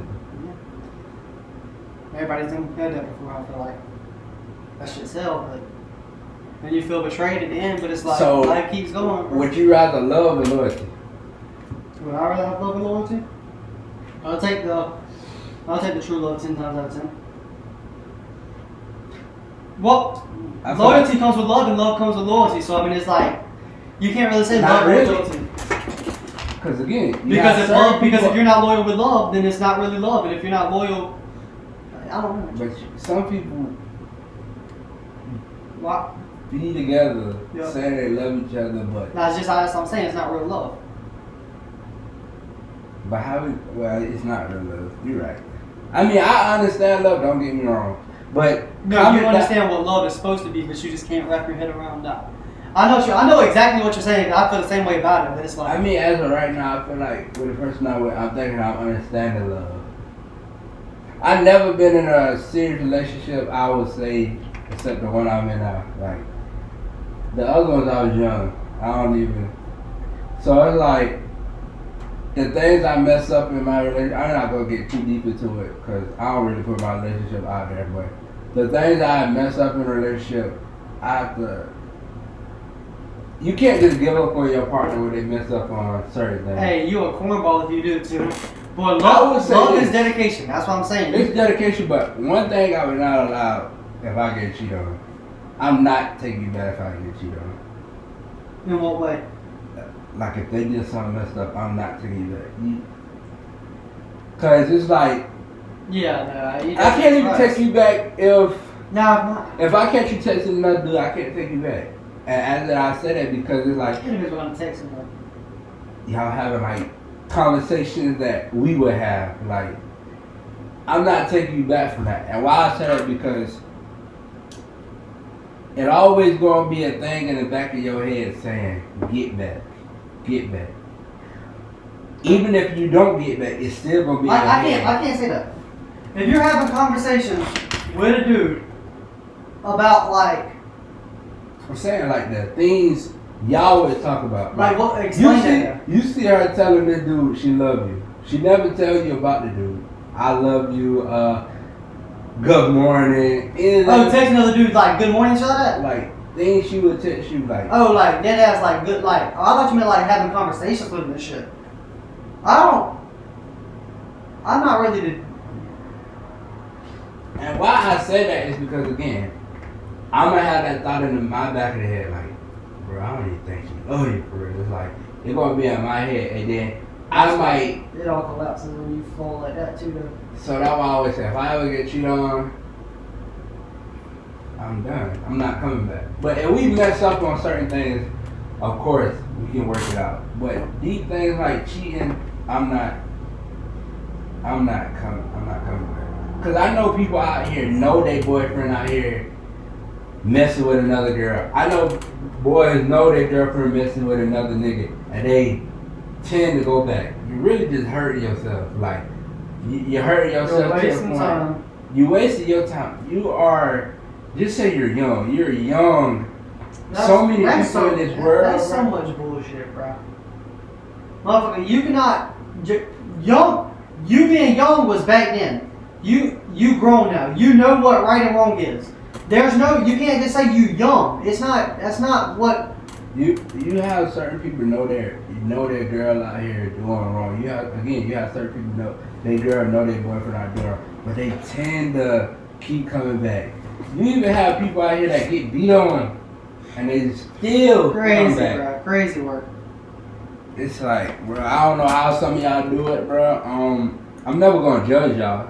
[SPEAKER 1] Everybody's had that before. I feel like that shit's hell, but then you feel betrayed at the end. But it's like
[SPEAKER 2] So,
[SPEAKER 1] life keeps going. Bro.
[SPEAKER 2] Would you rather love or loyalty?
[SPEAKER 1] Would I rather have love and loyalty? I'll take the true love 10 times out of 10. Well,
[SPEAKER 2] I feel
[SPEAKER 1] loyalty comes with love, and love comes with loyalty. So I mean, it's like you can't really say
[SPEAKER 2] Not
[SPEAKER 1] love or
[SPEAKER 2] really.
[SPEAKER 1] loyalty.
[SPEAKER 2] Because again,
[SPEAKER 1] Because if you're not loyal with love, then it's not really love. And if you're not loyal, I don't know.
[SPEAKER 2] But some people
[SPEAKER 1] Why?
[SPEAKER 2] be together,
[SPEAKER 1] Yeah.
[SPEAKER 2] saying they love each other, but
[SPEAKER 1] That's what I'm saying. It's not real love.
[SPEAKER 2] well, it's not real love. You're right. I mean, I understand love. Don't get me wrong, but
[SPEAKER 1] No, you understand what love is supposed to be, but you just can't wrap your head around that. I know exactly what you're saying. I feel the same way about it, but it's like
[SPEAKER 2] I mean, as of right now, I feel like with the person I'm with, I'm thinking I'm understanding love. I've never been in a serious relationship, I would say, except the one I'm in now. Like, the other ones I was young. I don't even. So it's like the things I mess up in my relationship. I'm not gonna get too deep into it because I don't really put my relationship out there. But the things I mess up in a relationship, I have to. You can't just give up on your partner when they mess up on certain things.
[SPEAKER 1] Hey, you a cornball if you do too. Boy,
[SPEAKER 2] I would say
[SPEAKER 1] love
[SPEAKER 2] this.
[SPEAKER 1] is dedication. That's what I'm saying.
[SPEAKER 2] It's dedication, but one thing I would not allow if I get cheated on, I'm not taking you back if I get cheated on.
[SPEAKER 1] In what way?
[SPEAKER 2] Like if they did something messed up, I'm not taking you back. Cause it's like
[SPEAKER 1] Yeah, no.
[SPEAKER 2] I can't even take you back if
[SPEAKER 1] No,
[SPEAKER 2] if I catch you texting another dude, I can't take you back. And I say that because it's like
[SPEAKER 1] it depends what I'm texting though.
[SPEAKER 2] y'all having like conversations that we would have. Like I'm not taking you back from that. And why I say that because it always gonna be a thing in the back of your head saying, get back. Get back. Even if you don't get back, it's still gonna be
[SPEAKER 1] I can't say that. If you're having conversations with a dude about like
[SPEAKER 2] I'm saying like the things y'all would talk about.
[SPEAKER 1] like what explain that.
[SPEAKER 2] You see her telling this dude she love you. She never tell you about the dude. I love you, good morning.
[SPEAKER 1] Oh, text another dude like good morning, shut that?
[SPEAKER 2] Like things she would text you like
[SPEAKER 1] Oh, like dead ass like good like oh, I thought you meant like having conversations with him and shit. I'm not really the.
[SPEAKER 2] And why I say that is because again, I'm gonna have that thought in my back of the head, like, bro, I don't even think she love you for real. It's like it's gonna be in my head, and then I might.
[SPEAKER 1] It all collapses when you fall like that too, though.
[SPEAKER 2] So that's why I always say, if I ever get cheated on, I'm done. I'm not coming back. But if we mess up on certain things, of course we can work it out. But these things like cheating, I'm not coming back. Cause I know people out here know their boyfriend out here messing with another girl. I know boys know their girlfriend messing with another nigga, and they tend to go back. You really just hurt yourself. Like you hurt yourself to the point.
[SPEAKER 1] Time.
[SPEAKER 2] You wasted your time. You are. Just say you're young. You're young. So many people in this world.
[SPEAKER 1] That's so much bullshit, bro. Motherfucker, you cannot. Young. You being young was back then. You grown now. You know what right and wrong is. There's no. You can't just say you young. It's not. That's not what.
[SPEAKER 2] You have certain people know their girl out here doing wrong. You have certain people know their girl know their boyfriend out doing wrong, but they tend to keep coming back. You even have people out here that get beat on and they still
[SPEAKER 1] Crazy,
[SPEAKER 2] come back.
[SPEAKER 1] bro. Crazy work.
[SPEAKER 2] It's like, bro, I don't know how some of y'all do it, bro. I'm never gonna judge y'all.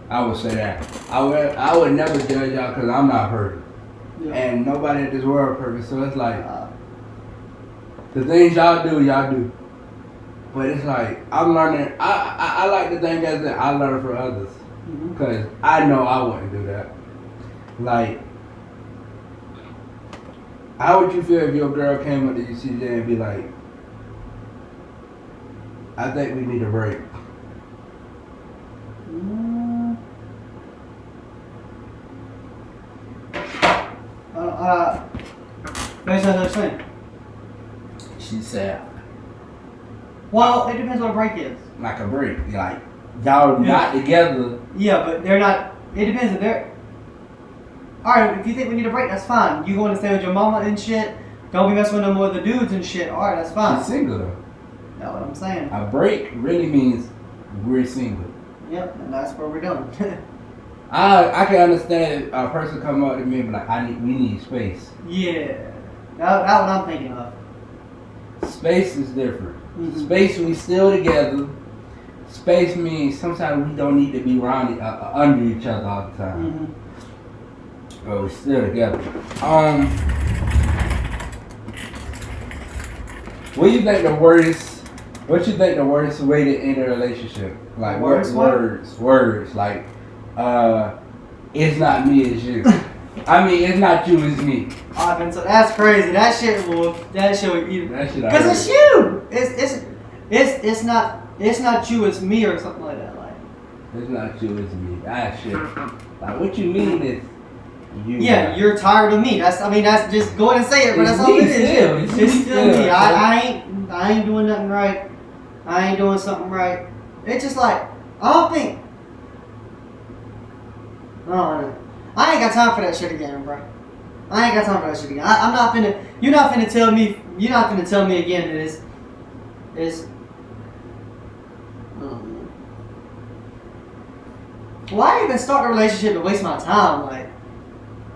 [SPEAKER 2] I would say that. I would never judge y'all because I'm not perfect,
[SPEAKER 1] Yeah.
[SPEAKER 2] and nobody in this world is perfect. So it's like. The things y'all do. But it's like, I'm learning, I like to think that I learn from others. Because I know I wouldn't do that. Like, how would you feel if your girl came up to you, CJ, and be like, I think we need a break?
[SPEAKER 1] Based on those things.
[SPEAKER 2] She said,
[SPEAKER 1] Well, it depends what a break is.
[SPEAKER 2] like a break. Like, y'all not together.
[SPEAKER 1] Yeah, but they're not. It depends if they're. Alright, if you think we need a break, that's fine. You going to stay with your mama and shit. Don't be messing with no more of the dudes and shit. Alright, that's fine.
[SPEAKER 2] She's single though.
[SPEAKER 1] That's what I'm saying.
[SPEAKER 2] A break really means we're single.
[SPEAKER 1] Yep, and that's what we're doing.
[SPEAKER 2] I can understand a person come up to me and be like, we need space.
[SPEAKER 1] Yeah. That's what I'm thinking of.
[SPEAKER 2] Space is different. Space, we still together. Space means sometimes we don't need to be around under each other all the time. But we're still together. What do you think the worst way to end a relationship? Like words, like it's not me, it's you. I mean, it's not you, it's me.
[SPEAKER 1] So that's crazy. That shit will eat. Because it's you. It's not you, it's me or something like that. Like
[SPEAKER 2] it's not you, it's me. That shit. Like what you mean is
[SPEAKER 1] Yeah, you're tired of me. That's just go ahead and say it, but that's all it is. It's still me. I ain't doing nothing right. I ain't doing something right. It's just like I don't know. I ain't got time for that shit again, bro. I ain't got time for that shit again. I'm not finna. You're not finna tell me. You're not finna tell me again that it's. Why even start a relationship to waste my time? Like,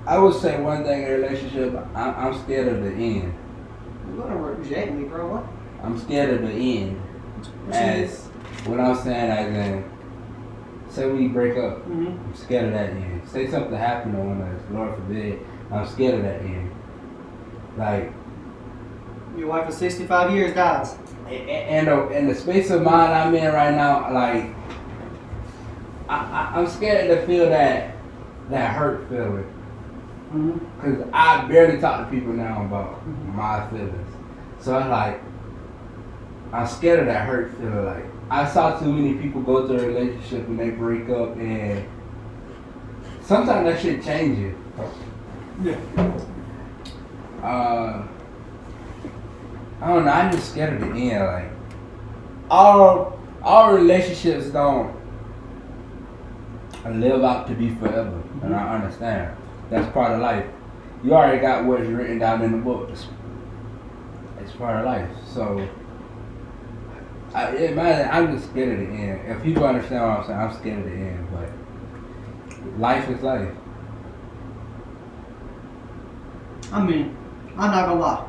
[SPEAKER 2] I would say one thing in a relationship, I'm scared of the end.
[SPEAKER 1] You're gonna reject me, bro. What?
[SPEAKER 2] I'm scared of the end. As what I'm saying, as in, say we break up, I'm scared of that end. Say something happened to one of us, Lord forbid, I'm scared of that end. Like,
[SPEAKER 1] your wife of 65 years dies.
[SPEAKER 2] And the space of mind I'm in right now, like, I'm scared to feel that hurt feeling. Because I barely talk to people now about my feelings. So it's like, I'm scared of that hurt feeling. Like, I saw too many people go through a relationship and they break up, and sometimes that shit changes.
[SPEAKER 1] Yeah.
[SPEAKER 2] I don't know, I'm just scared of the end. Like, all relationships don't live out to be forever, and I understand. That's part of life. You already got what's written down in the books. It's part of life. So, I'm just scared of the end. If people understand what I'm saying, I'm scared of the end. But life is life.
[SPEAKER 1] I mean, I'm not gonna lie.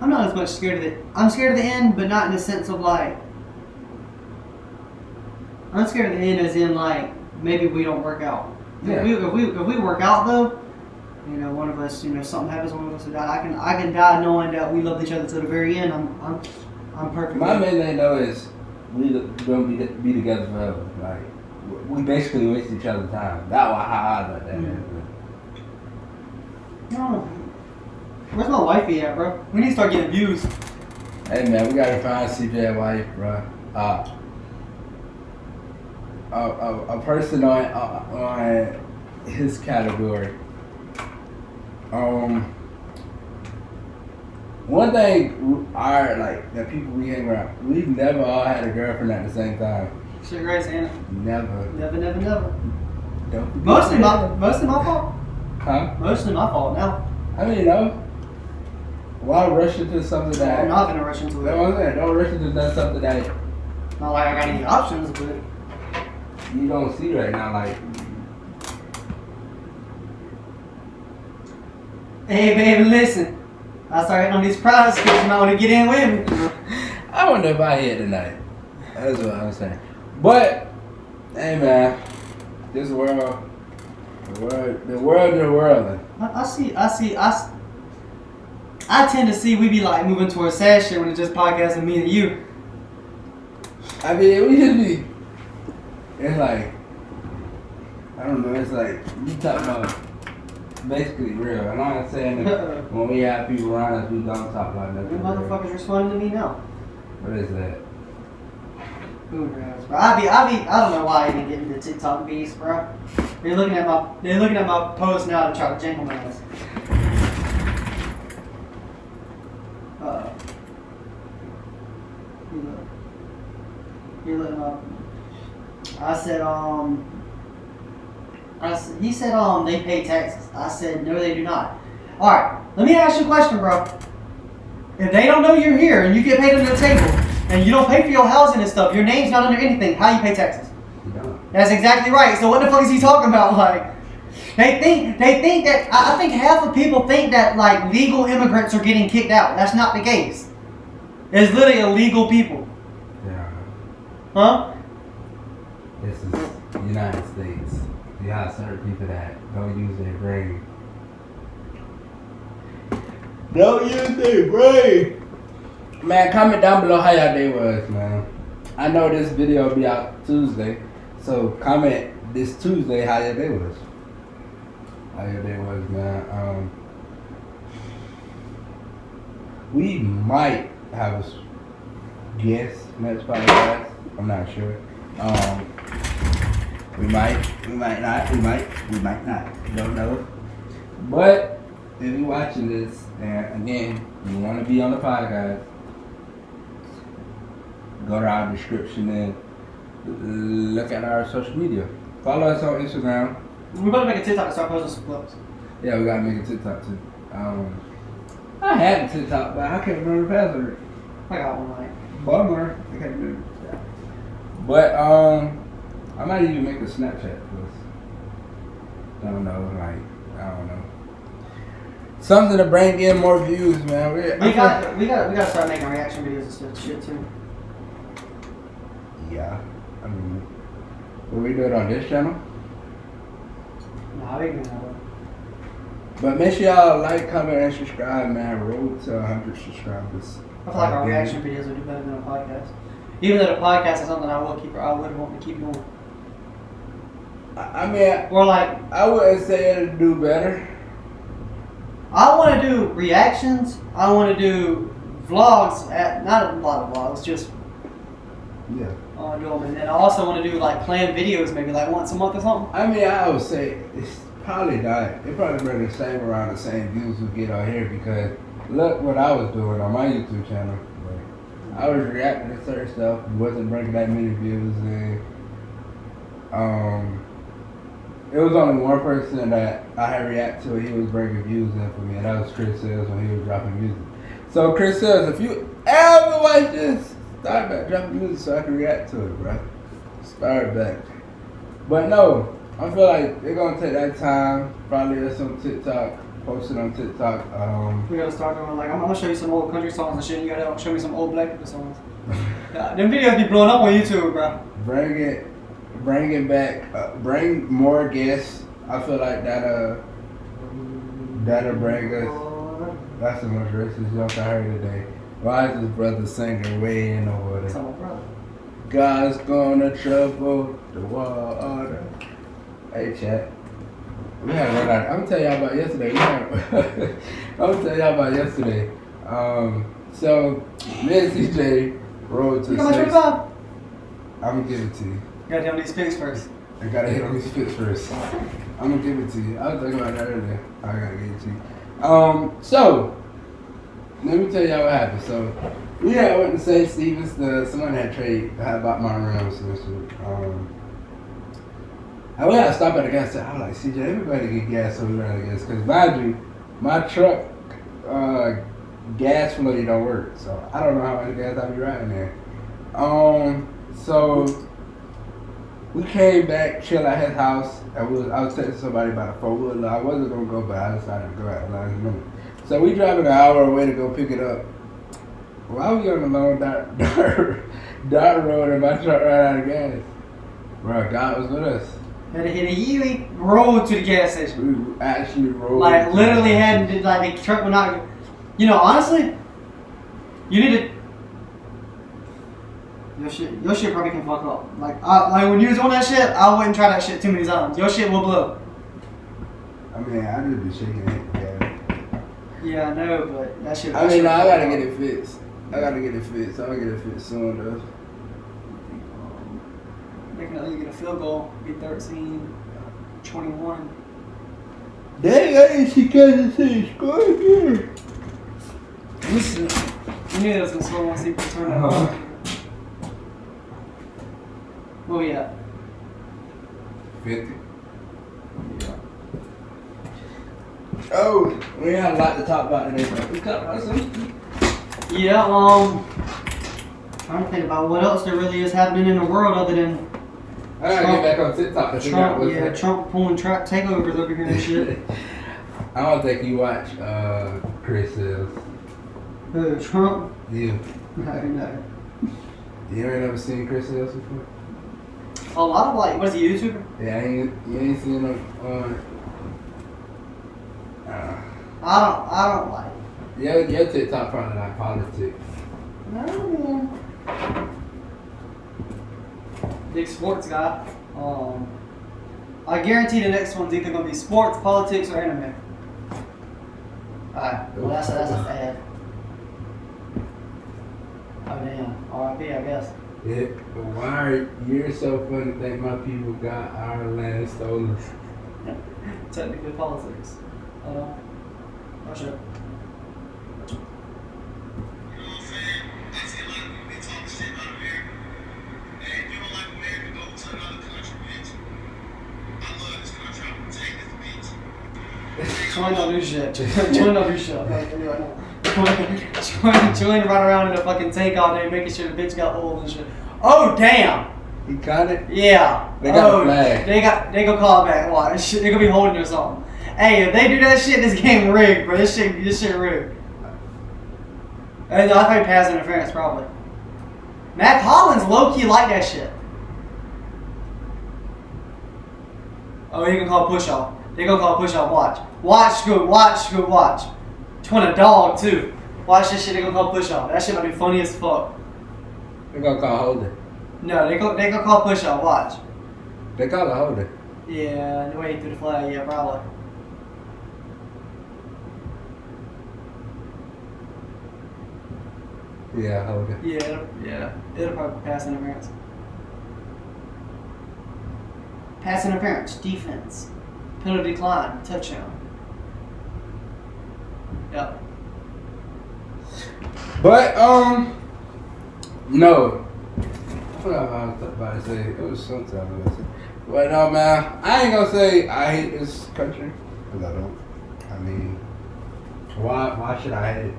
[SPEAKER 1] I'm not as much scared of it. I'm scared of the end, but not in the sense of like. I'm scared of the end as in like maybe we don't work out.
[SPEAKER 2] Yeah.
[SPEAKER 1] If we work out though, you know, one of us, you know, something happens, one of us will die. I can die knowing that we loved each other to the very end. I'm perfect.
[SPEAKER 2] My main thing though is we gonna be together forever. Like, we basically waste each other's time. That's how I like that.
[SPEAKER 1] No. Where's my wifey at, bro? We need to start getting views.
[SPEAKER 2] Hey man, we gotta find CJ wife, bro. A person on his category. One thing that people we hang around, we've never all had a girlfriend at the same time.
[SPEAKER 1] Shit, right, Santa?
[SPEAKER 2] Never.
[SPEAKER 1] Never.
[SPEAKER 2] Don't.
[SPEAKER 1] Mostly my fault.
[SPEAKER 2] Huh?
[SPEAKER 1] Mostly my fault now.
[SPEAKER 2] I mean, no. Why rush into something that?
[SPEAKER 1] I'm not gonna rush into it.
[SPEAKER 2] That's what I'm saying. Don't rush into something that
[SPEAKER 1] not like I got any options, but
[SPEAKER 2] you don't see right now. Like,
[SPEAKER 1] hey, baby, listen. I started on these products because you might want to get in with me.
[SPEAKER 2] I wonder if I hit tonight. That's what I'm saying. But, hey man, this world. I
[SPEAKER 1] tend to see we be like moving towards sad shit when it's just podcasting me and you.
[SPEAKER 2] I mean, we just be. It's like, I don't know. It's like you talking about basically real. And I'm not saying that when we have people around us, we don't talk about nothing.
[SPEAKER 1] You motherfuckers responding to me now.
[SPEAKER 2] What is that?
[SPEAKER 1] Who knows, bro? I don't know why I even get into TikTok beast, bro. They're looking at my post now to try to jangle my ass. You look up. He said they pay taxes. I said no, they do not. All right, let me ask you a question, bro. If they don't know you're here and you get paid under the table and you don't pay for your housing and stuff, your name's not under anything. How you pay taxes?
[SPEAKER 2] No.
[SPEAKER 1] That's exactly right. So what the fuck is he talking about? Like, they think that I think half of people think that like legal immigrants are getting kicked out. That's not the case. It's literally illegal people.
[SPEAKER 2] Yeah.
[SPEAKER 1] Huh?
[SPEAKER 2] This is the United States. You have certain people that don't use their brain. Don't use their brain. Man, comment down below how your day was, man. I know this video will be out Tuesday, so comment this Tuesday how your day was. How your day was, man. We might have a guest next podcast. I'm not sure. We might not. Don't know. But if you're watching this, and again, you want to be on the podcast, go to our description and look at our social media. Follow us on Instagram.
[SPEAKER 1] We better make a TikTok and start posting some clips.
[SPEAKER 2] Yeah, we gotta make a TikTok too. I had a TikTok, but I can't remember the password.
[SPEAKER 1] I got one, like.
[SPEAKER 2] Bummer. I can't remember. Yeah. But I might even make a Snapchat for us. I don't know. Something to bring in more views, man.
[SPEAKER 1] We gotta start making reaction videos and stuff shit too.
[SPEAKER 2] Yeah. I mean, will we do it on this channel?
[SPEAKER 1] Nah, we can have it.
[SPEAKER 2] But make sure y'all like, comment, and subscribe, man. Road to 100 subscribers.
[SPEAKER 1] I feel like our reaction videos would do better than a podcast. Even though the podcast is something I would want to keep going.
[SPEAKER 2] I mean,
[SPEAKER 1] or like,
[SPEAKER 2] I wouldn't say it'll do better.
[SPEAKER 1] I want to do reactions. I want to do vlogs. Not a lot of vlogs, just
[SPEAKER 2] yeah.
[SPEAKER 1] I want to do them, and then I also want to do like planned videos, maybe like once a month or something.
[SPEAKER 2] I mean, I would say it's probably not. It probably bring the same around the same views we get on here because look what I was doing on my YouTube channel. Like, I was reacting to certain stuff, wasn't bringing that many views, and it was only one person that I had reacted to. He was bringing views in for me, and that was Chris Sales when he was dropping music. So Chris Sales, if you ever watch this, start back dropping music so I can react to it, bro. Start back. But no, I feel like they're gonna take that time. Probably there's some TikTok, post it on TikTok.
[SPEAKER 1] We gotta start doing like I'm gonna show you some old country songs and shit. And you gotta show me some old black people songs. Yeah, them videos be blowing up on YouTube, bro.
[SPEAKER 2] Bring it back. Bring more guests. I feel like that'll bring us. That's the most racist joke I heard today. Why is this brother singing way in the water?
[SPEAKER 1] It's my brother.
[SPEAKER 2] God's gonna trouble the water. Hey, chat. We had one out. I'm gonna tell y'all about yesterday. So me and CJ rode to.
[SPEAKER 1] You got my 25?
[SPEAKER 2] I'm gonna give it to you.
[SPEAKER 1] You gotta hit on these picks first.
[SPEAKER 2] I gotta hit on these picks first. I'm gonna give it to you. I was thinking about that earlier. I gotta give it to you. So let me tell y'all what happened. So we had went to St. Stephen's. Someone had bought my rims and shit. I went to stop at the gas station. I was like, CJ, everybody get gas over there, I guess. Because mind you, my truck gas flow don't work. So I don't know how much gas I be riding there. So we came back, chill at his house. I was texting somebody about a 4-wheeler. I wasn't gonna go, but I decided to go at the last minute. So we driving an hour away to go pick it up. While we on the long dirt road and my truck ran out of gas. Bro, God was with us.
[SPEAKER 1] Had to hit a Yui road to the gas station.
[SPEAKER 2] We actually rode.
[SPEAKER 1] Like literally had like the truck would not. You know, honestly, you need to. Your shit probably can fuck up. Like when you was on that shit, I wouldn't try that shit too many times. Your shit will blow.
[SPEAKER 2] I mean, I just be shaking it.
[SPEAKER 1] Yeah, I know, but that shit.
[SPEAKER 2] I mean, I gotta get it fixed. So I'm gonna get it fixed soon, though.
[SPEAKER 1] Making you get a field goal, be 13, 21.
[SPEAKER 2] Dang, she Kansas City score again.
[SPEAKER 1] Listen, you knew that was gonna score once he turned that ball. What we at?
[SPEAKER 2] 50.
[SPEAKER 1] Yeah.
[SPEAKER 2] Oh, we had a lot to talk about today, bro. We talked about something.
[SPEAKER 1] Yeah, trying to think about what else there really is happening in the world other than
[SPEAKER 2] I gotta get back on TikTok to figure out what's happening.
[SPEAKER 1] Trump pulling track takeovers over here and shit.
[SPEAKER 2] I don't think you watch Chris Sales.
[SPEAKER 1] Who, Trump?
[SPEAKER 2] You.
[SPEAKER 1] No.
[SPEAKER 2] You ain't never seen Chris Sales before?
[SPEAKER 1] A lot of like, what is he, YouTuber?
[SPEAKER 2] Yeah, you ain't seen him on.
[SPEAKER 1] I don't like.
[SPEAKER 2] Your TikTok probably like politics.
[SPEAKER 1] No, man. Big sports guy. I guarantee the next one's either gonna be sports, politics, or anime. Alright, well that's a fad. Oh damn, R.I.P. I guess.
[SPEAKER 2] Yeah, but why are you so funny to think my people got our land stolen?
[SPEAKER 1] Technically politics. Hold on. Oh shit. Join don't do shit. Join don't do shit. Join run around in a fucking tank all day making sure the bitch got old and shit. Oh damn!
[SPEAKER 2] He caught it?
[SPEAKER 1] Yeah.
[SPEAKER 2] They got a flag.
[SPEAKER 1] They go call it back. Watch. They gonna be holding you or something. Hey, if they do that shit, this game rigged, bro. This shit rigged. I think pass interference probably. Matt Collins low key like that shit. Oh, he gonna call push off. They gonna call push off. Watch. Watch, Scoop. Watch, Scoop. Watch. Twin a dog too. Watch this shit. They gonna call push off. That shit might be funny as fuck.
[SPEAKER 2] They gonna call holding.
[SPEAKER 1] No, they gonna call push off. Watch.
[SPEAKER 2] They call it holding.
[SPEAKER 1] Yeah, the way he threw the flag. Yeah, probably.
[SPEAKER 2] Yeah, holding.
[SPEAKER 1] Yeah. It'll probably pass interference. Pass interference. Defense. Penalty decline. Touchdown. Yep.
[SPEAKER 2] But no. I forgot what I was about to say. It was something I was gonna say. But no, man, I ain't gonna say I hate this country, cause I don't. I mean, why should I hate it?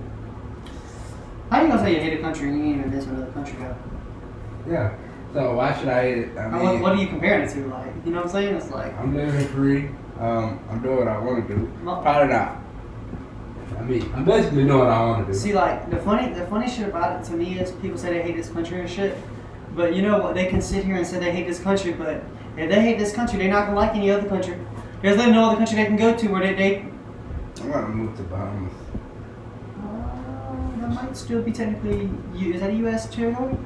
[SPEAKER 1] How you gonna say you hate a country and you ain't even been to another country though?
[SPEAKER 2] Yeah. So why should I hate it? I mean,
[SPEAKER 1] What are you comparing it to? Like, you know what I'm saying? It's like
[SPEAKER 2] I'm living free. I'm doing what I want to do. Probably not. I mean, I'm basically doing what I want to do.
[SPEAKER 1] See, like the funny shit about it to me is people say they hate this country and shit, but you know what? They can sit here and say they hate this country, but if they hate this country, they're not gonna like any other country. There's no other country they can go to where they.
[SPEAKER 2] I'm gonna move to Bahamas.
[SPEAKER 1] That might still be technically. Is that a U.S. territory?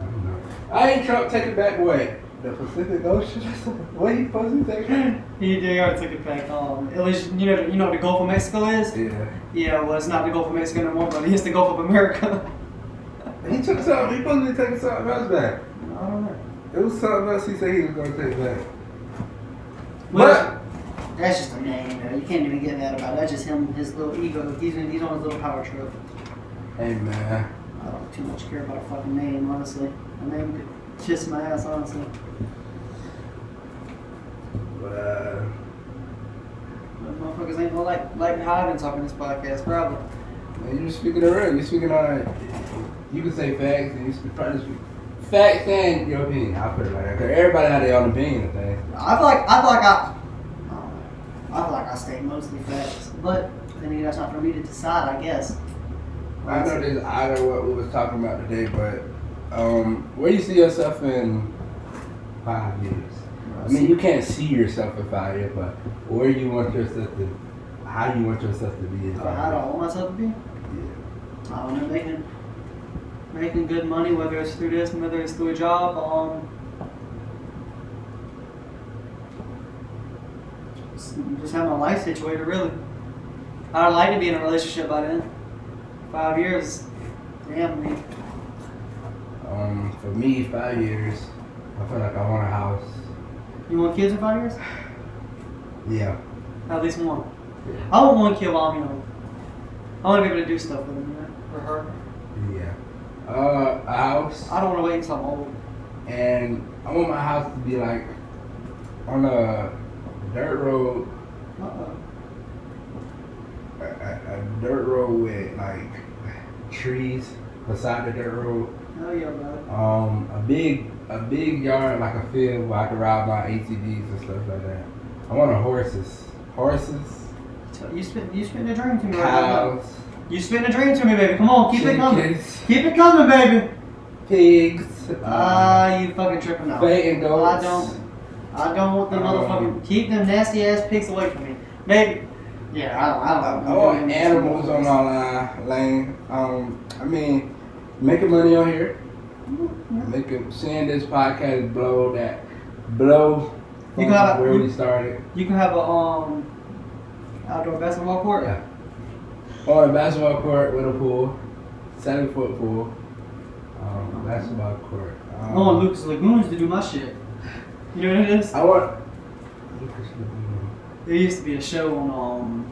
[SPEAKER 2] I don't know. I ain't Trump take it back. Wait, the Pacific Ocean? What are you supposed to take it?
[SPEAKER 1] They already took it back. At least you know what the Gulf of Mexico is.
[SPEAKER 2] Yeah.
[SPEAKER 1] Yeah, well, it's not the Gulf of Mexico no more, but it's the Gulf of America.
[SPEAKER 2] He took something. He supposed to be taking something else back.
[SPEAKER 1] I don't know.
[SPEAKER 2] It was something else he said he was gonna take back.
[SPEAKER 1] But that's just a name, though. You can't even get mad about it. That's just him, his little ego. He's on his little power trip.
[SPEAKER 2] Hey man.
[SPEAKER 1] I don't too much care about a fucking name, honestly. A name could kiss my ass, honestly.
[SPEAKER 2] But
[SPEAKER 1] motherfuckers ain't gonna like how I've been talking this podcast, probably.
[SPEAKER 2] man, you're speaking the real. You're speaking on. You can say facts, and you can probably speak facts and your opinion. I'll put it like that. Cause everybody had their own opinion of things.
[SPEAKER 1] I feel like I state mostly facts, but then again, that's not for me to decide, I guess.
[SPEAKER 2] I know this out of what we was talking about today, but where do you see yourself in 5 years? I mean, you can't see yourself in 5 years, but where you want yourself to, how you want yourself to be in 5 years?
[SPEAKER 1] How do I want myself to be?
[SPEAKER 2] Yeah.
[SPEAKER 1] I don't know, making good money, whether it's through this, whether it's through a job. Just have my life situated, really. I'd like to be in a relationship by then. 5 years, damn me.
[SPEAKER 2] For me, 5 years, I feel like I want a house.
[SPEAKER 1] You want kids in 5 years?
[SPEAKER 2] Yeah.
[SPEAKER 1] At least one.
[SPEAKER 2] Yeah.
[SPEAKER 1] I want one kid while I'm young. I want to be able to do stuff with him, you know, for her.
[SPEAKER 2] Yeah. A house.
[SPEAKER 1] I don't want to wait until I'm old.
[SPEAKER 2] And I want my house to be like on a dirt road. A dirt road with like trees beside the dirt road.
[SPEAKER 1] Hell yeah, bro.
[SPEAKER 2] A big yard, like a field where I can ride my ATVs and stuff like that. I want horses.
[SPEAKER 1] So you spit the dream to me right
[SPEAKER 2] Cows.
[SPEAKER 1] now. You spitting a dream to me, baby. Come on, keep it coming.
[SPEAKER 2] Chickens.
[SPEAKER 1] Keep it coming, baby.
[SPEAKER 2] Pigs.
[SPEAKER 1] You fucking tripping out.
[SPEAKER 2] Fating goats.
[SPEAKER 1] I don't want the motherfucking. Keep them nasty ass pigs away from me, baby. Yeah, I don't.
[SPEAKER 2] I want animals on my lane. I mean, making money on here. Seeing this podcast blow.
[SPEAKER 1] You can have
[SPEAKER 2] where we started.
[SPEAKER 1] You can have a outdoor basketball court.
[SPEAKER 2] Yeah. On a basketball court with a pool, 7-foot pool. Basketball court.
[SPEAKER 1] I want Lucas Lagoons to do my shit. You know what it is?
[SPEAKER 2] I want.
[SPEAKER 1] There used to be a show on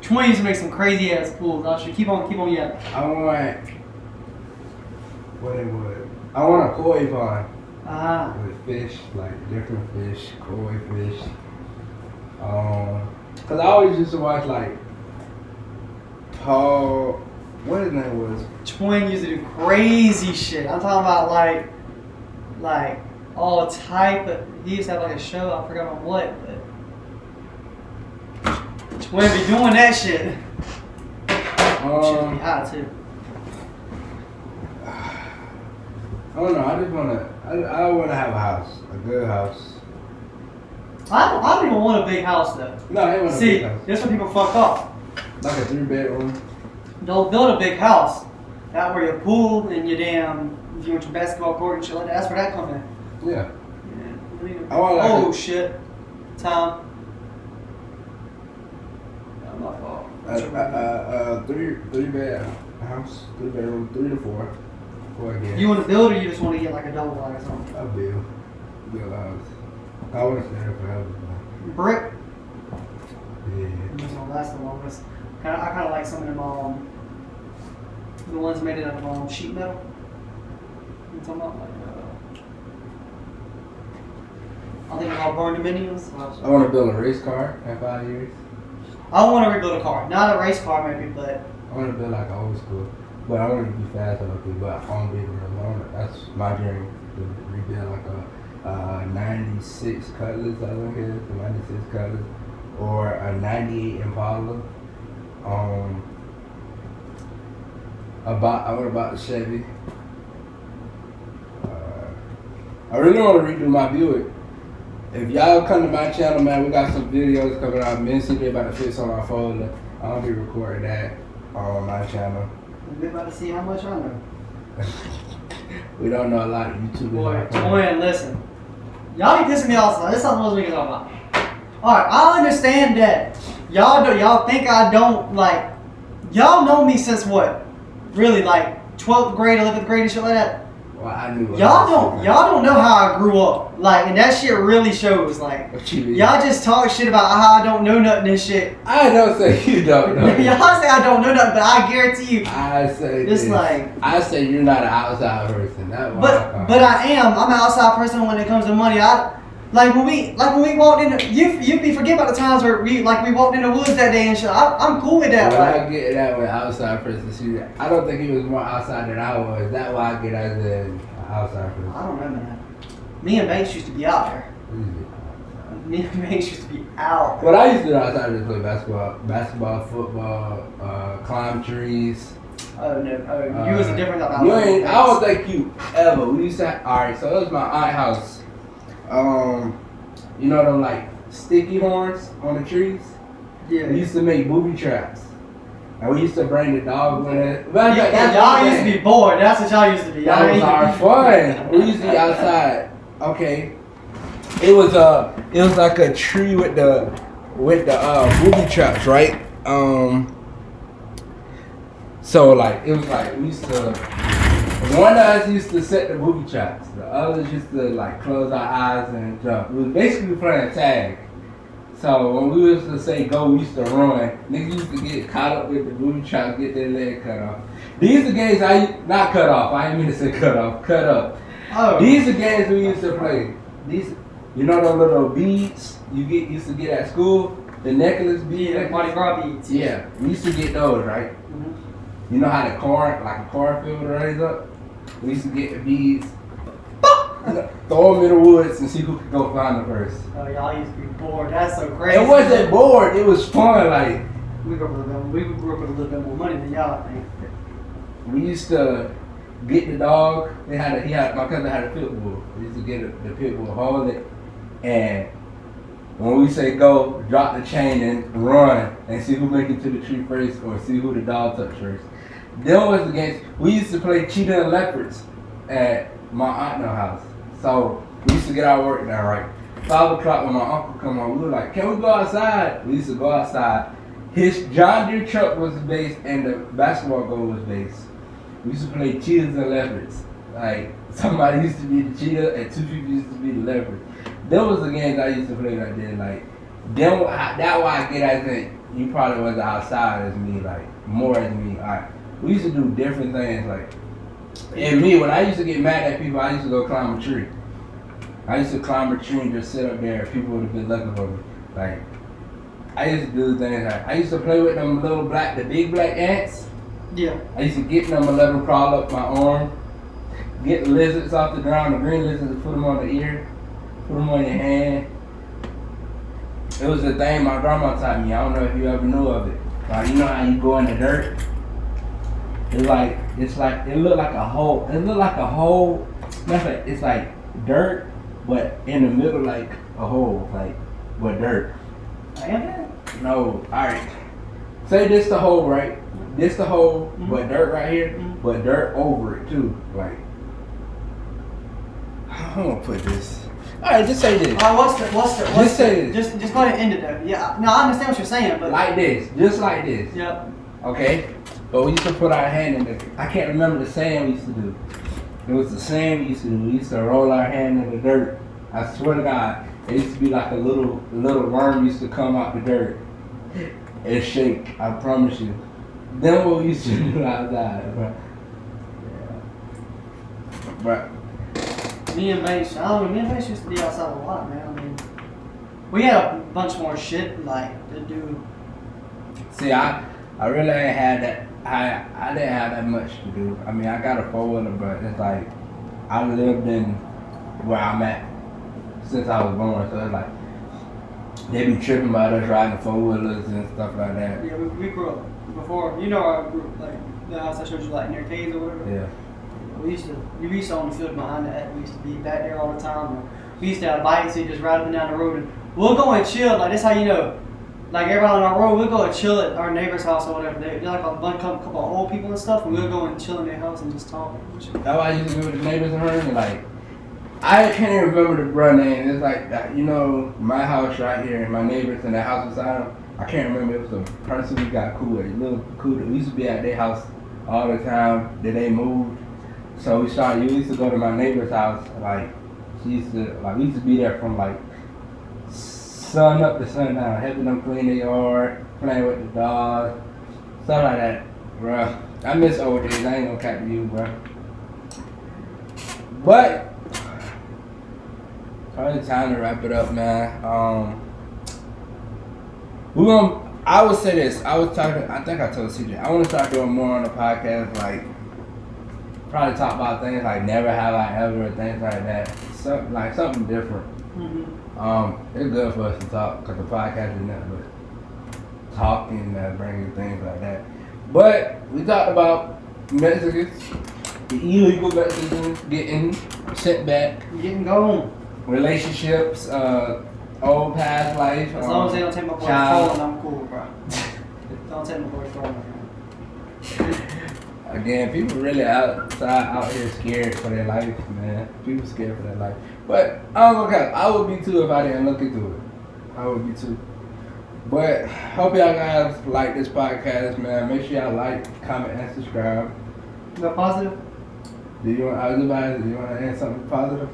[SPEAKER 1] Twin used to make some crazy ass pools. I should keep on yelling.
[SPEAKER 2] I want what it was. I want a koi pond with fish, like different fish, koi fish. Cause I always used to watch like Paul. What his name was?
[SPEAKER 1] Twin used to do crazy shit. I'm talking about like all type of. He used to have like a show. I forgot on what, but Twin be doing that shit. Should be hot too.
[SPEAKER 2] I don't know. I just wanna. I wanna have a house, a good house.
[SPEAKER 1] I don't even want a big house though.
[SPEAKER 2] No, I ain't want a big house.
[SPEAKER 1] This where people fuck up.
[SPEAKER 2] Like a 3-bedroom.
[SPEAKER 1] Don't build a big house. That where your pool and your damn, if you want your basketball court and shit like that, that's where that come in.
[SPEAKER 2] Yeah.
[SPEAKER 1] I want like shit. Tom. No, my fault.
[SPEAKER 2] Three-bed house, 3-bedroom, 3 to 4. 4 again.
[SPEAKER 1] You want to build or you just want to get like a double wide or something?
[SPEAKER 2] A build a house. I want to stay there forever.
[SPEAKER 1] Brick.
[SPEAKER 2] Yeah.
[SPEAKER 1] That's gonna last the longest. I kind of like some of them, the ones made out of sheet metal. You talking about like, I think they're called barn dominiums.
[SPEAKER 2] I want to build a race car in 5 years.
[SPEAKER 1] I want to rebuild a car, not a race car maybe, but
[SPEAKER 2] I want to build like an old school, but I want it to be fast enough to, but I want to be able. That's my dream, to rebuild like a 96 Cutlass, I think it is, the 96 Cutlass, or a 98 Impala. I would have bought the Chevy. I really want to redo my Buick. If y'all come to my channel, man, we got some videos coming out. Me and CJ about to fix on our folder. I'll be recording that on my channel.
[SPEAKER 1] We're about to see how much I know.
[SPEAKER 2] We don't know a lot of YouTubers.
[SPEAKER 1] Boy, Twin, listen. Y'all be pissing me off. This is something else we can talk about. Alright, I understand that. Y'all think I don't, like, y'all know me since what? Really, like, 12th grade, 11th grade and shit like that?
[SPEAKER 2] Well, I knew.
[SPEAKER 1] Y'all don't know how I grew up. Like, and that shit really shows. Like, y'all just talk shit about how I don't know nothing and shit.
[SPEAKER 2] I don't say you don't know.
[SPEAKER 1] Y'all say I don't know nothing, but I guarantee you.
[SPEAKER 2] I say
[SPEAKER 1] it's
[SPEAKER 2] this.
[SPEAKER 1] Like.
[SPEAKER 2] I say you're not an outside person. That's why
[SPEAKER 1] but I am. I'm an outside person when it comes to money. Like when we walked in, you be forget about the times where we walked in the woods that day and shit. I'm cool with that.
[SPEAKER 2] When I get that with outside person, see, I don't think he was more outside than I was. That's why I get as an outside person.
[SPEAKER 1] I don't remember that. Me and Banks used to be out there. Me and Banks used to be out there.
[SPEAKER 2] What I used to do outside is play basketball, football, climb trees.
[SPEAKER 1] Oh no! You was a different type of
[SPEAKER 2] you ain't. I don't think you ever. We used to. Alright, so it was my aunt's house. You know them like sticky horns on the trees?
[SPEAKER 1] Yeah.
[SPEAKER 2] We used to make booby traps. And we used to bring the dog with it.
[SPEAKER 1] Y'all used to be bored. That's what y'all used to be.
[SPEAKER 2] That was our fun. We used to be outside. Okay. It was like a tree with the booby traps, right? So like it was like we used to. One of us used to set the booby traps. The others used to like close our eyes and jump. It was basically playing tag. So when we used to say go, we used to run. Niggas used to get caught up with the booby traps, get their leg cut off. These are games not cut off. I didn't mean to say cut off, cut up. Oh. These are games we used to play. These, you know those little beads you used to get at school, the necklace beads,
[SPEAKER 1] like Mardi Gras beads.
[SPEAKER 2] Yeah, we used to get those, right? Mm-hmm. You know how the cornfield raise up? We used to get the beads, throw them in the woods and see who could go find them first.
[SPEAKER 1] Oh, y'all used to be bored. That's so crazy.
[SPEAKER 2] It wasn't bored. It was fun. Like
[SPEAKER 1] we grew up with a little bit more money than y'all, I think.
[SPEAKER 2] We used to get the dog. My cousin had a pit bull. We used to get the pit bull, hold it, and when we say go, drop the chain and run and see who make it to the tree first or see who the dog touch first. Then was the games. We used to play cheetah and leopards at my aunt's house. So we used to get our work done, right? 5 o'clock when my uncle come on, we were like, can we go outside? We used to go outside. His John Deere truck was the base and the basketball goal was base. We used to play cheetahs and leopards. Like somebody used to be the cheetah and 2 people used to be the leopard. That was the games I used to play right there. Like Then that's why I get. I think you probably was outside as me, like more as me. Like we used to do different things. Like and me, when I used to get mad at people, I used to go climb a tree. I used to climb a tree and just sit up there. People would have been looking for me. Like I used to do things like I used to play with them the big black ants.
[SPEAKER 1] Yeah.
[SPEAKER 2] I used to get them and let them crawl up my arm. Get the lizards off the ground, the green lizards, and put them on the ear, put them on your hand. It was a thing my grandma taught me. I don't know if you ever knew of it. Like, you know how you go in the dirt? It looked like a hole. It looked like a hole. It's like dirt, but in the middle like a hole, like but dirt. No, alright. Say this the hole, right? This the hole, but dirt right here, but dirt over it too. Like, I'm gonna put this. Alright, just say this.
[SPEAKER 1] Just say this. Just go ahead and end it there. Yeah, no, I understand what you're saying, but
[SPEAKER 2] like this, just like this.
[SPEAKER 1] Yep.
[SPEAKER 2] Okay? But we used to put our hand in the, I can't remember the saying we used to do. It was the saying we used to do. We used to roll our hand in the dirt. I swear to God, it used to be like a little worm used to come out the dirt and shake. I promise you. Then what we used to do outside, bro. Yeah. But
[SPEAKER 1] me and Bass used to be outside a lot, man. I mean, we had a bunch more shit like to do.
[SPEAKER 2] See, I really ain't had that. I didn't have that much to do. I mean, I got a 4-wheeler, but it's like I lived in where I'm at since I was born, so it's like they be tripping about us riding 4-wheelers and stuff like that.
[SPEAKER 1] Yeah, we grew up before. You know our group, like the house I showed you, like near Caves or whatever.
[SPEAKER 2] Yeah.
[SPEAKER 1] We used to on the field behind that. We used to be back there all the time. We used to have bikes, so you just ride up and down the road, and we'll go and chill. Like that's how you know. Like everybody on our road, we'll go and chill at our neighbor's house or whatever. They're like a couple of old people and stuff, and we'll go and chill in their house and just talk.
[SPEAKER 2] That's why I used to be with the neighbors and her, and like I can't even remember the bruh name. It's like that, you know, my house right here and my neighbors and the house beside them. I can't remember. It was a person we got cool with, a little cool. We used to be at their house all the time. Then they moved, so we used to go to my neighbor's house. Like we used to be there from like sun up to sundown, helping them clean their yard, playing with the dogs, stuff like that, bruh. I miss old days. I ain't gonna cap to you, bruh. But probably time to wrap it up, man. I would say this. I think I told CJ. I want to start doing more on the podcast, like probably talk about things like never have I ever, things like that. Something different. It's good for us to talk because the podcast is nothing but talking and bringing things like that. But we talked about Mexicans, the illegal Mexicans getting sent back,
[SPEAKER 1] getting gone,
[SPEAKER 2] relationships, old past life.
[SPEAKER 1] As long as they don't take my boy phone, I'm cool, bro. Don't take my boy phone.
[SPEAKER 2] Again, people really out here scared for their life, man. People scared for their life. But I would be too if I didn't look into it. I would be too. But hope y'all guys like this podcast, man. Make sure y'all like, comment, and subscribe.
[SPEAKER 1] No positive?
[SPEAKER 2] Do you want to add something positive?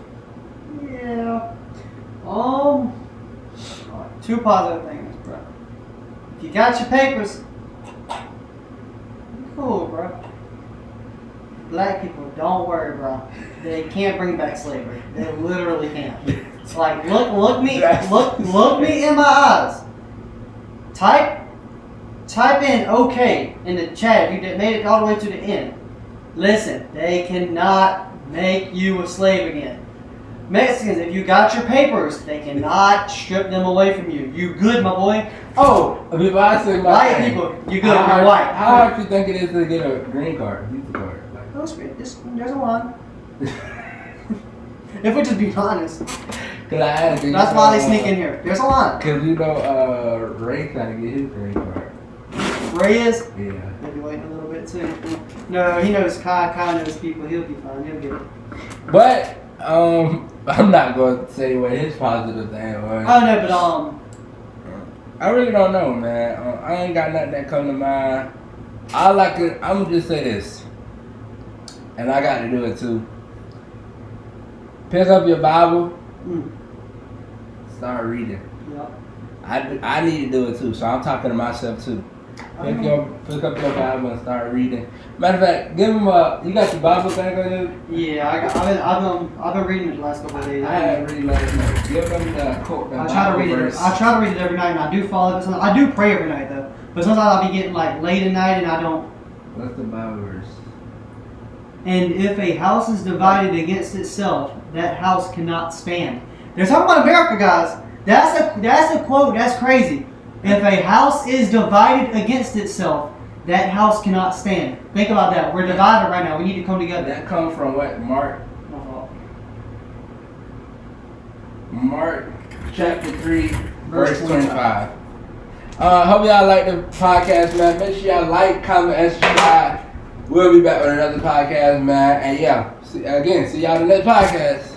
[SPEAKER 1] Yeah. Two positive things, bro. If you got your papers, cool, bro. Black people, don't worry, bro. They can't bring back slavery. They literally can't. Like, look me in my eyes. Type in okay in the chat if you made it all the way to the end. Listen, they cannot make you a slave again. Mexicans, if you got your papers, they cannot strip them away from you. You good, my boy? Oh,
[SPEAKER 2] if I say
[SPEAKER 1] white people, you good, you're white.
[SPEAKER 2] How hard do you think it is to get a green card, visa card?
[SPEAKER 1] There's a line. If we're just being honest. That's why they sneak in here. There's a line.
[SPEAKER 2] Because you know, Ray trying to get his green card.
[SPEAKER 1] Ray is?
[SPEAKER 2] Yeah.
[SPEAKER 1] He'll be waiting a little bit too. No, he knows Kai knows people. He'll be fine. He'll get it.
[SPEAKER 2] But I'm not going to say what his positive thing was.
[SPEAKER 1] Oh no, but
[SPEAKER 2] I really don't know, man. I ain't got nothing that come to mind. I'm gonna just say this, and I got to do it too. Pick up your Bible. start reading.
[SPEAKER 1] Yep.
[SPEAKER 2] I need to do it too, so I'm talking to myself too. Pick up your Bible and start reading. Matter of fact, give them you got your Bible thing on you?
[SPEAKER 1] Yeah, I've been reading it the last couple of days.
[SPEAKER 2] I haven't read last night. Give them the quote.
[SPEAKER 1] I try to read it. I try to read it every night, and I do follow it. I do pray every night though, but sometimes I'll be getting like late at night, and I don't.
[SPEAKER 2] What's the Bible verse?
[SPEAKER 1] And if a house is divided against itself, that house cannot stand. They're talking about America, guys. That's a quote. That's crazy. If a house is divided against itself, that house cannot stand. Think about that. We're divided right now. We need to come together.
[SPEAKER 2] That comes from what? Mark chapter 3, verse 25. Hope y'all like the podcast, man. Make sure y'all like, comment, and subscribe. We'll be back with another podcast, man. And yeah, see y'all in the next podcast.